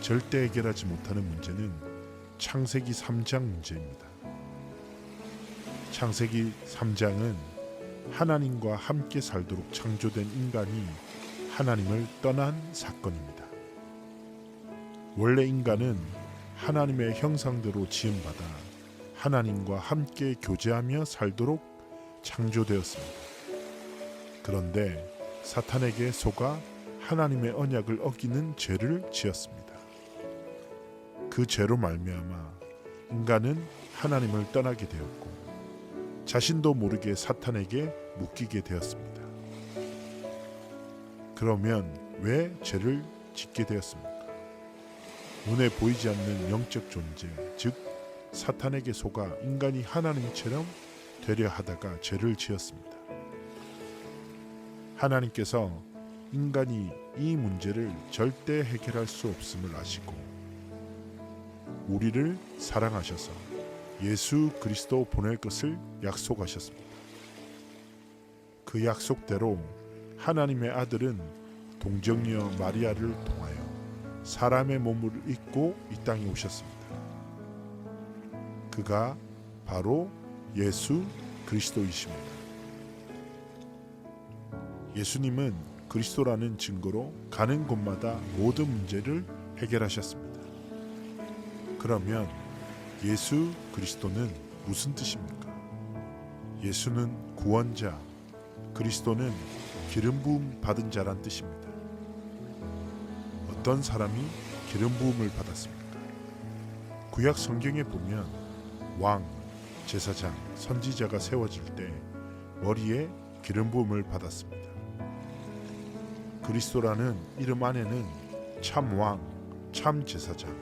절대 해결하지 못하는 문제는 창세기 3장 문제입니다. 창세기 3장은 하나님과 함께 살도록 창조된 인간이 하나님을 떠난 사건입니다. 원래 인간은 하나님의 형상대로 지음받아 하나님과 함께 교제하며 살도록 창조되었습니다. 그런데 사탄에게 속아 하나님의 언약을 어기는 죄를 지었습니다. 그 죄로 말미암아 인간은 하나님을 떠나게 되었고 자신도 모르게 사탄에게 묶이게 되었습니다. 그러면 왜 죄를 짓게 되었습니까? 눈에 보이지 않는 영적 존재, 즉 사탄에게 속아 인간이 하나님처럼 되려 하다가 죄를 지었습니다. 하나님께서 인간이 이 문제를 절대 해결할 수 없음을 아시고 우리를 사랑하셔서 예수 그리스도 보낼 것을 약속하셨습니다. 그 약속대로 하나님의 아들은 동정녀 마리아를 통하여 사람의 몸을 입고 이 땅에 오셨습니다. 그가 바로 예수 그리스도이십니다. 예수님은 그리스도라는 증거로 가는 곳마다 모든 문제를 해결하셨습니다. 그러면 예수 그리스도는 무슨 뜻입니까? 예수는 구원자, 그리스도는 기름 부음 받은 자란 뜻입니다. 어떤 사람이 기름 부음을 받았습니까? 구약 성경에 보면 왕, 제사장, 선지자가 세워질 때 머리에 기름 부음을 받았습니다. 그리스도라는 이름 안에는 참 왕, 참 제사장,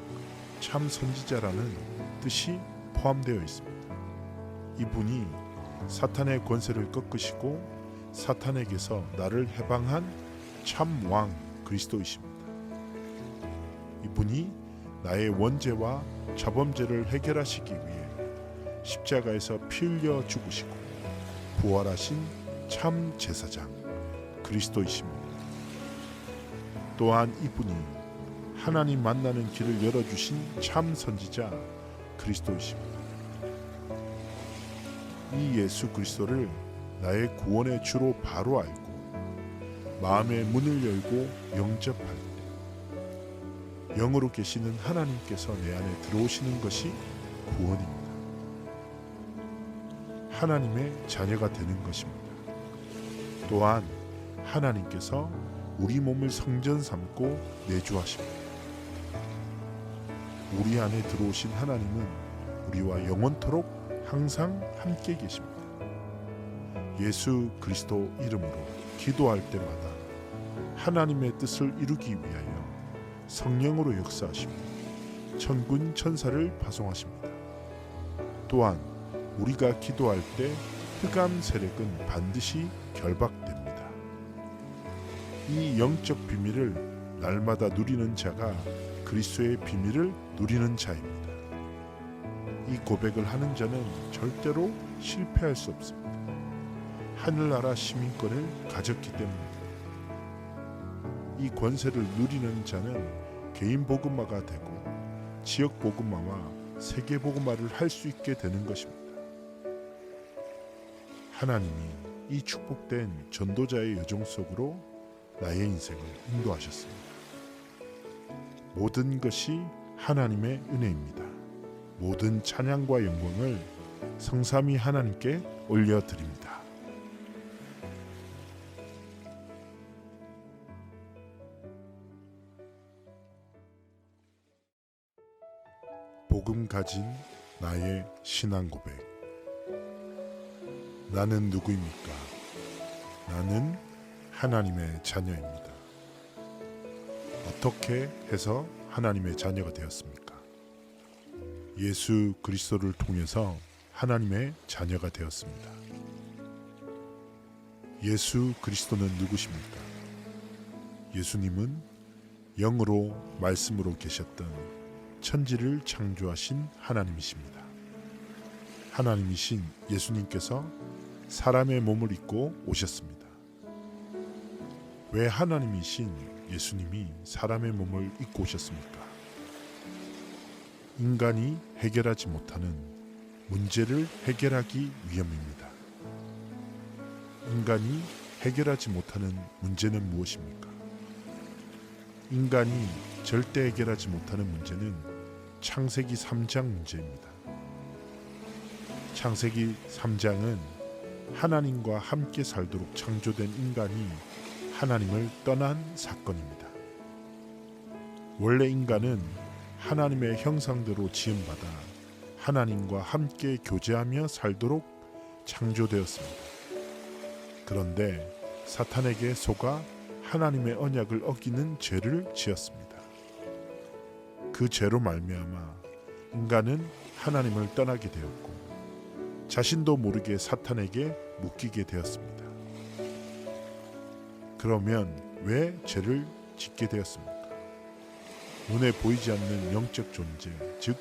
참 선지자라는 뜻이 포함되어 있습니다. 이분이 사탄의 권세를 꺾으시고 사탄에게서 나를 해방한 참 왕 그리스도이십니다. 이분이 나의 원죄와 자범죄를 해결하시기 위해 십자가에서 피 흘려 죽으시고 부활하신 참 제사장 그리스도이십니다. 또한 이분이 하나님 만나는 길을 열어주신 참 선지자 그리스도이십니다. 이 예수 그리스도를 나의 구원의 주로 바로 알고 마음의 문을 열고 영접할 때 영으로 계시는 하나님께서 내 안에 들어오시는 것이 구원입니다. 하나님의 자녀가 되는 것입니다. 또한 하나님께서 우리 몸을 성전 삼고 내주하십니다. 우리 안에 들어오신 하나님은 우리와 영원토록 항상 함께 계십니다. 예수 그리스도 이름으로 기도할 때마다 하나님의 뜻을 이루기 위하여 성령으로 역사하시고 천군 천사를 파송하십니다. 또한 우리가 기도할 때 흑암 세력은 반드시 결박됩니다. 이 영적 비밀을 날마다 누리는 자가 그리스도의 비밀을 누리는 자입니다. 이 고백을 하는 자는 절대로 실패할 수 없습니다. 하늘나라 시민권을 가졌기 때문입니다. 이 권세를 누리는 자는 개인 복음화가 되고 지역 복음화와 세계 복음화를 할 수 있게 되는 것입니다. 하나님이 이 축복된 전도자의 여정 속으로 나의 인생을 인도하셨습니다. 모든 것이 하나님의 은혜입니다. 모든 찬양과 영광을 성삼위 하나님께 올려드립니다. 복음 가진 나의 신앙 고백. 나는 누구입니까? 나는 하나님의 자녀입니다. 어떻게 해서 하나님의 자녀가 되었습니까? 예수 그리스도를 통해서 하나님의 자녀가 되었습니다. 예수 그리스도는 누구십니까? 예수님은 영으로 말씀으로 계셨던 천지를 창조하신 하나님이십니다. 하나님이신 예수님께서 사람의 몸을 입고 오셨습니다. 왜 하나님이신 예수님이 사람의 몸을 입고 오셨습니까? 인간이 해결하지 못하는 문제를 해결하기 위함입니다. 인간이 해결하지 못하는 문제는 무엇입니까? 인간이 절대 해결하지 못하는 문제는 창세기 3장 문제입니다. 창세기 3장은 하나님과 함께 살도록 창조된 인간이 하나님을 떠난 사건입니다. 원래 인간은 하나님의 형상대로 지음받아 하나님과 함께 교제하며 살도록 창조되었습니다. 그런데 사탄에게 속아 하나님의 언약을 어기는 죄를 지었습니다. 그 죄로 말미암아 인간은 하나님을 떠나게 되었고 자신도 모르게 사탄에게 묶이게 되었습니다. 그러면 왜 죄를 짓게 되었습니까? 눈에 보이지 않는 영적 존재, 즉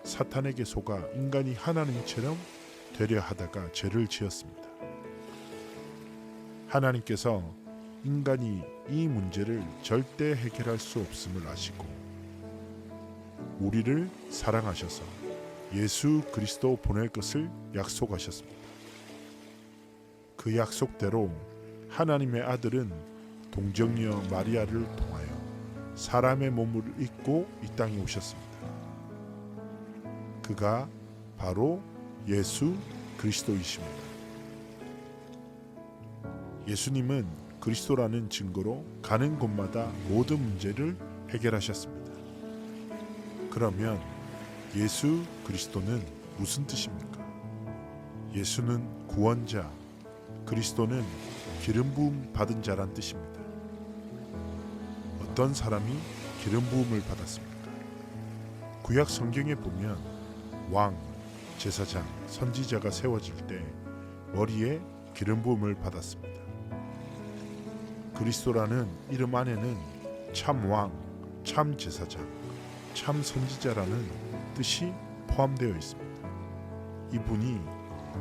사탄에게 속아 인간이 하나님처럼 되려 하다가 죄를 지었습니다. 하나님께서 인간이 이 문제를 절대 해결할 수 없음을 아시고 우리를 사랑하셔서 예수 그리스도 보낼 것을 약속하셨습니다. 그 약속대로 하나님의 아들은 동정녀 마리아를 통하여 사람의 몸을 입고 이 땅에 오셨습니다. 그가 바로 예수 그리스도이십니다. 예수님은 그리스도라는 증거로 가는 곳마다 모든 문제를 해결하셨습니다. 그러면 예수 그리스도는 무슨 뜻입니까? 예수는 구원자, 그리스도는 기름 부음 받은 자란 뜻입니다. 어떤 사람이 기름 부음을 받았습니까? 구약 성경에 보면 왕, 제사장, 선지자가 세워질 때 머리에 기름 부음을 받았습니다. 그리스도라는 이름 안에는 참 왕, 참 제사장, 참 선지자라는 뜻이 포함되어 있습니다. 이분이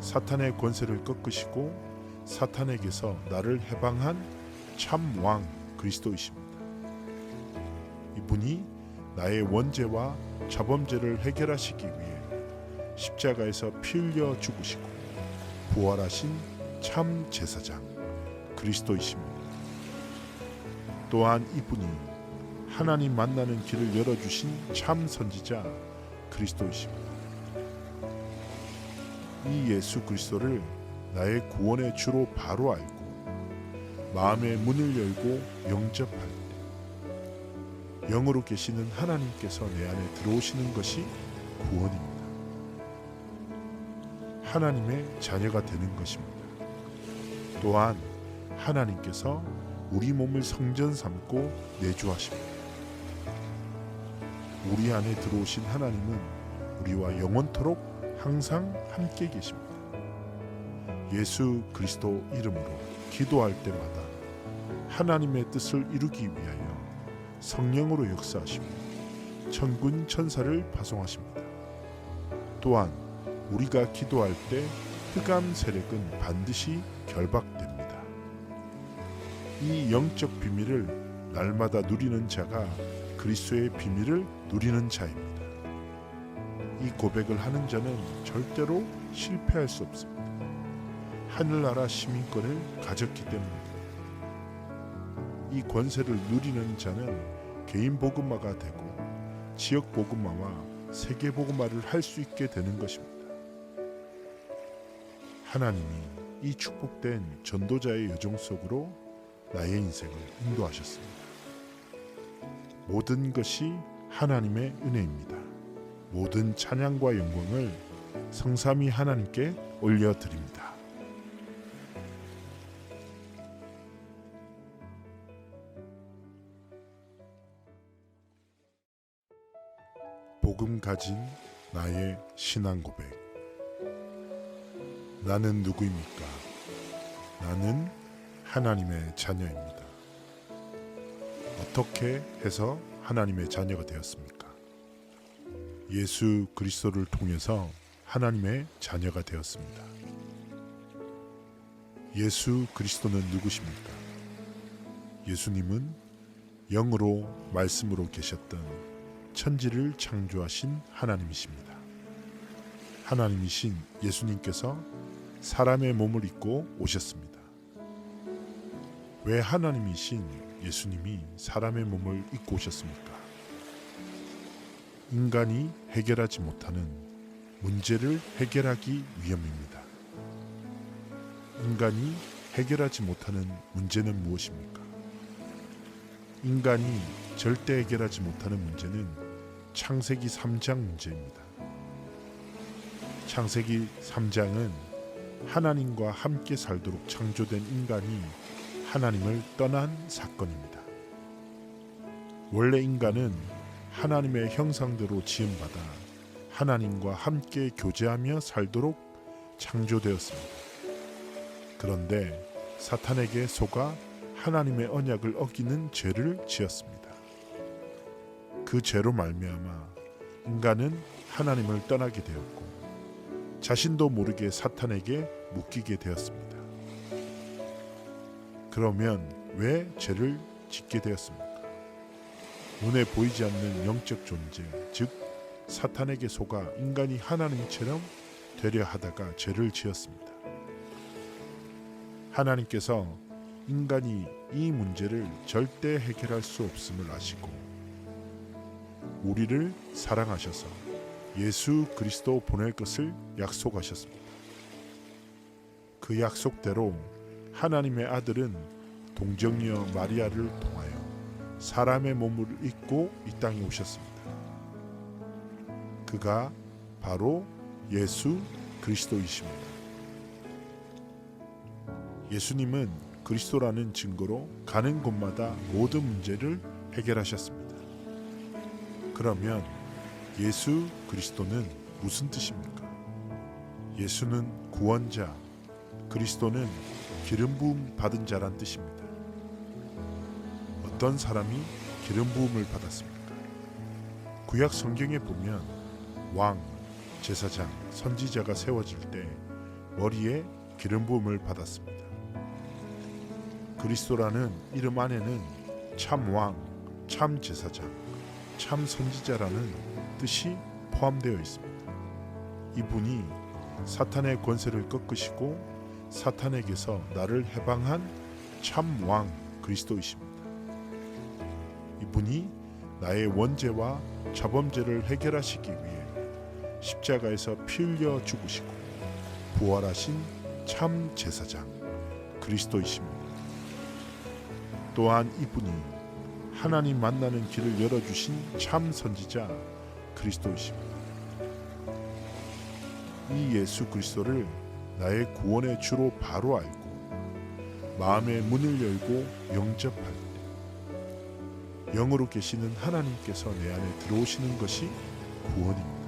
사탄의 권세를 꺾으시고 사탄에게서 나를 해방한 참 왕 그리스도이십니다. 이분이 나의 원죄와 자범죄를 해결하시기 위해 십자가에서 피 흘려 죽으시고 부활하신 참 제사장 그리스도이십니다. 또한 이분이 하나님 만나는 길을 열어주신 참 선지자 그리스도이십니다. 이 예수 그리스도를 나의 구원의 주로 바로 알고 마음의 문을 열고 영접할 때 영으로 계시는 하나님께서 내 안에 들어오시는 것이 구원입니다. 하나님의 자녀가 되는 것입니다. 또한 하나님께서 우리 몸을 성전 삼고 내주하십니다. 우리 안에 들어오신 하나님은 우리와 영원토록 항상 함께 계십니다. 예수 그리스도 이름으로 기도할 때마다 하나님의 뜻을 이루기 위하여 성령으로 역사하시며 천군 천사를 파송하십니다. 또한 우리가 기도할 때 흑암 세력은 반드시 결박됩니다. 이 영적 비밀을 날마다 누리는 자가 그리스도의 비밀을 누리는 자입니다. 이 고백을 하는 자는 절대로 실패할 수 없습니다. 하늘나라 시민권을 가졌기 때문입니다. 이 권세를 누리는 자는 개인 복음화가 되고 지역 복음화와 세계 복음화를 할 수 있게 되는 것입니다. 하나님이 이 축복된 전도자의 여정 속으로 나의 인생을 인도하셨습니다. 모든 것이 하나님의 은혜입니다. 모든 찬양과 영광을 성삼위 하나님께 올려드립니다. 복음 가진 나의 신앙 고백. 나는 누구입니까? 나는 하나님의 자녀입니다. 어떻게 해서 하나님의 자녀가 되었습니까? 예수 그리스도를 통해서 하나님의 자녀가 되었습니다. 예수 그리스도는 누구십니까? 예수님은 영으로 말씀으로 계셨던 천지를 창조하신 하나님이십니다. 하나님이신 예수님께서 사람의 몸을 입고 오셨습니다. 왜 하나님이신 예수님이 사람의 몸을 입고 오셨습니까? 인간이 해결하지 못하는 문제를 해결하기 위함입니다. 인간이 해결하지 못하는 문제는 무엇입니까? 인간이 절대 해결하지 못하는 문제는 창세기 3장 문제입니다. 창세기 3장은 하나님과 함께 살도록 창조된 인간이 하나님을 떠난 사건입니다. 원래 인간은 하나님의 형상대로 지음받아 하나님과 함께 교제하며 살도록 창조되었습니다. 그런데 사탄에게 속아 하나님의 언약을 어기는 죄를 지었습니다. 그 죄로 말미암아 인간은 하나님을 떠나게 되었고 자신도 모르게 사탄에게 묶이게 되었습니다. 그러면 왜 죄를 짓게 되었습니까? 눈에 보이지 않는 영적 존재, 즉 사탄에게 속아 인간이 하나님처럼 되려 하다가 죄를 지었습니다. 하나님께서 인간이 이 문제를 절대 해결할 수 없음을 아시고 우리를 사랑하셔서 예수 그리스도 보낼 것을 약속하셨습니다. 그 약속대로 하나님의 아들은 동정녀 마리아를 통하여 사람의 몸을 입고 이 땅에 오셨습니다. 그가 바로 예수 그리스도이십니다. 예수님은 그리스도라는 증거로 가는 곳마다 모든 문제를 해결하셨습니다. 그러면 예수 그리스도는 무슨 뜻입니까? 예수는 구원자, 그리스도는 기름 부음 받은 자란 뜻입니다. 어떤 사람이 기름 부음을 받았습니까? 구약 성경에 보면 왕, 제사장, 선지자가 세워질 때 머리에 기름 부음을 받았습니다. 그리스도라는 이름 안에는 참 왕, 참 제사장, 참 선지자라는 뜻이 포함되어 있습니다. 이분이 사탄의 권세를 꺾으시고 사탄에게서 나를 해방한 참 왕 그리스도이십니다. 이분이 나의 원죄와 자범죄를 해결하시기 위해 십자가에서 피 흘려 죽으시고 부활하신 참 제사장 그리스도이십니다. 또한 이분이 하나님 만나는 길을 열어주신 참 선지자 그리스도이십니다. 이 예수 그리스도를 나의 구원의 주로 바로 알고 마음의 문을 열고 영접할 때 영으로 계시는 하나님께서 내 안에 들어오시는 것이 구원입니다.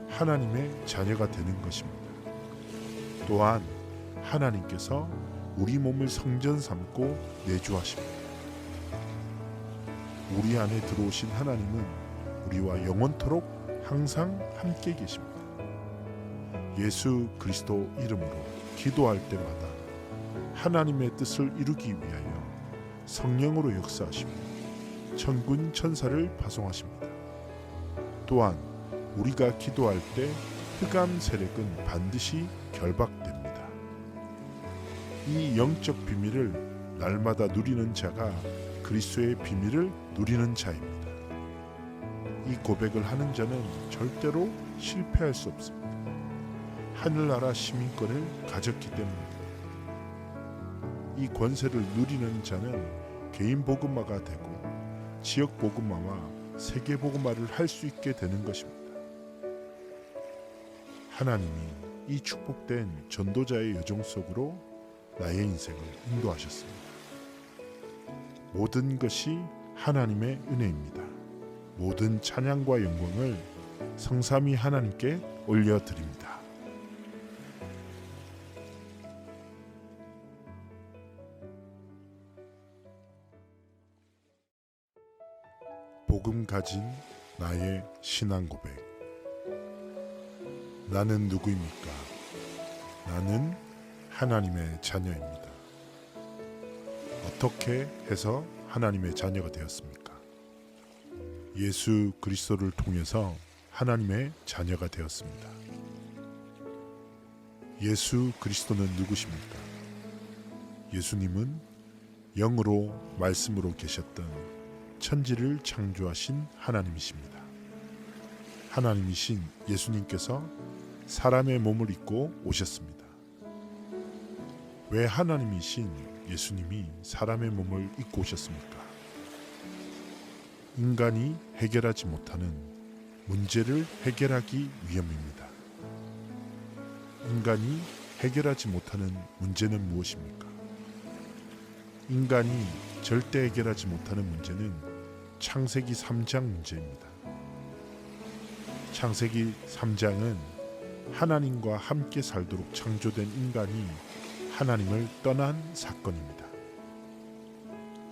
하나님의 자녀가 되는 것입니다. 또한 하나님께서 우리 몸을 성전 삼고 내주하십니다. 우리 안에 들어오신 하나님은 우리와 영원토록 항상 함께 계십니다. 예수 그리스도 이름으로 기도할 때마다 하나님의 뜻을 이루기 위하여 성령으로 역사하시고 천군 천사를 파송하십니다. 또한 우리가 기도할 때 흑암 세력은 반드시 결박됩니다. 이 영적 비밀을 날마다 누리는 자가 그리스도의 비밀을 누리는 자입니다. 이 고백을 하는 자는 절대로 실패할 수 없습니다. 하늘나라 시민권을 가졌기 때문입니다. 이 권세를 누리는 자는 개인 복음화가 되고 지역 복음화와 세계 복음화를 할 수 있게 되는 것입니다. 하나님이 이 축복된 전도자의 여정 속으로 나의 인생을 인도하셨습니다. 모든 것이 하나님의 은혜입니다. 모든 찬양과 영광을 성삼위 하나님께 올려드립니다. 복음 가진 나의 신앙 고백. 나는 누구입니까? 나는 하나님의 자녀입니다. 어떻게 해서 하나님의 자녀가 되었습니까? 예수 그리스도를 통해서 하나님의 자녀가 되었습니다. 예수 그리스도는 누구십니까? 예수님은 영으로 말씀으로 계셨던 천지를 창조하신 하나님이십니다. 하나님이신 예수님께서 사람의 몸을 입고 오셨습니다. 왜 하나님이신 예수님이 사람의 몸을 입고 오셨습니까? 인간이 해결하지 못하는 문제를 해결하기 위함입니다. 인간이 해결하지 못하는 문제는 무엇입니까? 인간이 절대 해결하지 못하는 문제는 창세기 3장 문제입니다. 창세기 3장은 하나님과 함께 살도록 창조된 인간이 하나님을 떠난 사건입니다.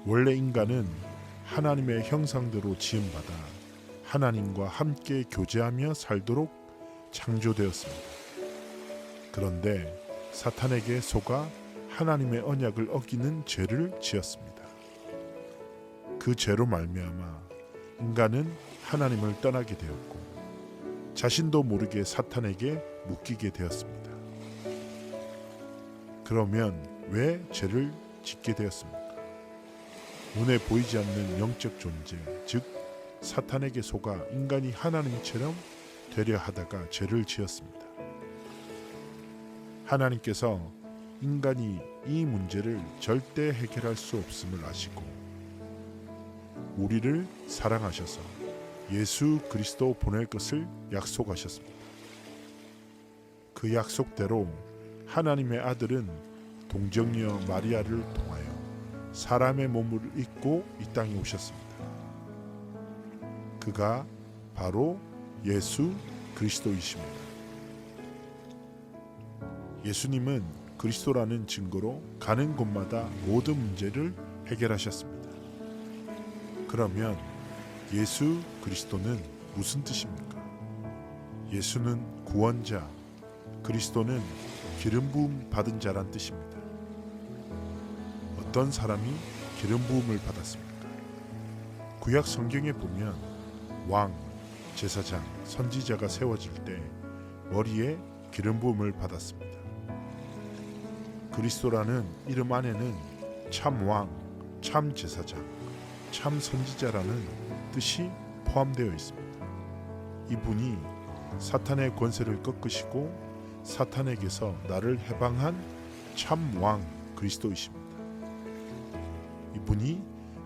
원래 인간은 하나님의 형상대로 지음받아 하나님과 함께 교제하며 살도록 창조되었습니다. 그런데 사탄에게 속아 하나님의 언약을 어기는 죄를 지었습니다. 그 죄로 말미암아 인간은 하나님을 떠나게 되었고 자신도 모르게 사탄에게 묶이게 되었습니다. 그러면 왜 죄를 짓게 되었습니까? 눈에 보이지 않는 영적 존재, 즉 사탄에게 속아 인간이 하나님처럼 되려 하다가 죄를 지었습니다. 하나님께서 인간이 이 문제를 절대 해결할 수 없음을 아시고 우리를 사랑하셔서 예수 그리스도 보낼 것을 약속하셨습니다. 그 약속대로 하나님의 아들은 동정녀 마리아를 통하여 사람의 몸을 입고 이 땅에 오셨습니다. 그가 바로 예수 그리스도이십니다. 예수님은 그리스도라는 증거로 가는 곳마다 모든 문제를 해결하셨습니다. 그러면 예수 그리스도는 무슨 뜻입니까? 예수는 구원자, 그리스도는 기름 부음 받은 자란 뜻입니다. 어떤 사람이 기름 부음을 받았습니까? 구약 성경에 보면 왕, 제사장, 선지자가 세워질 때 머리에 기름 부음을 받았습니다. 그리스도라는 이름 안에는 참 왕, 참 제사장, 참 선지자라는 뜻이 포함되어 있습니다. 이분이 사탄의 권세를 꺾으시고 사탄에게서 나를 해방한 참 왕 그리스도이십니다. 이분이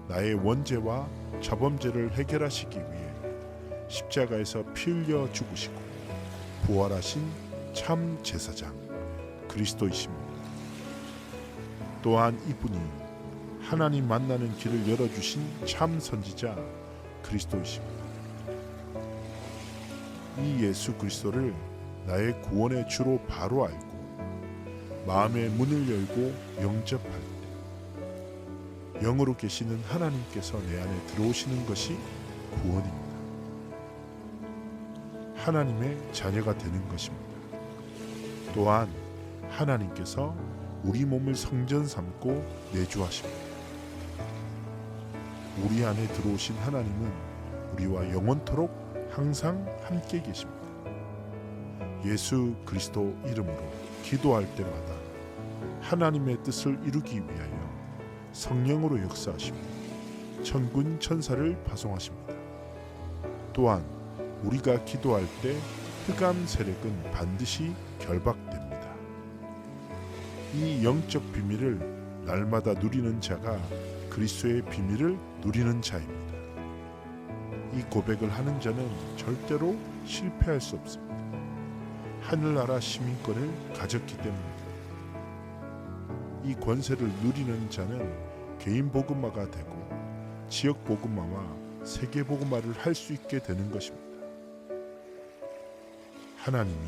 나의 원죄와 자범죄를 해결하시기 위해 십자가에서 피 흘려 죽으시고 부활하신 참 제사장 그리스도이십니다. 또한 이분이 하나님 만나는 길을 열어주신 참 선지자 그리스도이십니다. 이 예수 그리스도를 나의 구원의 주로 바로 알고 마음의 문을 열고 영접할 때 영으로 계시는 하나님께서 내 안에 들어오시는 것이 구원입니다. 하나님의 자녀가 되는 것입니다. 또한 하나님께서 우리 몸을 성전 삼고 내주하십니다. 우리 안에 들어오신 하나님은 우리와 영원토록 항상 함께 계십니다. 예수 그리스도 이름으로 기도할 때마다 하나님의 뜻을 이루기 위하여 성령으로 역사하시고 천군 천사를 파송하십니다. 또한 우리가 기도할 때 흑암 세력은 반드시 결박됩니다. 이 영적 비밀을 날마다 누리는 자가 그리스도의 비밀을 누리는 자입니다. 이 고백을 하는 자는 절대로 실패할 수 없습니다. 하늘나라 시민권을 가졌기 때문입니다. 이 권세를 누리는 자는 개인 복음화가 되고 지역 복음화와 세계 복음화를 할 수 있게 되는 것입니다. 하나님이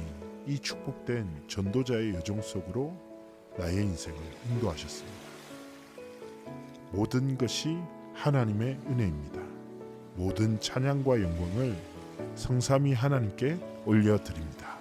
이 축복된 전도자의 여정 속으로 나의 인생을 인도하셨습니다. 모든 것이 하나님의 은혜입니다. 모든 찬양과 영광을 성삼위 하나님께 올려드립니다.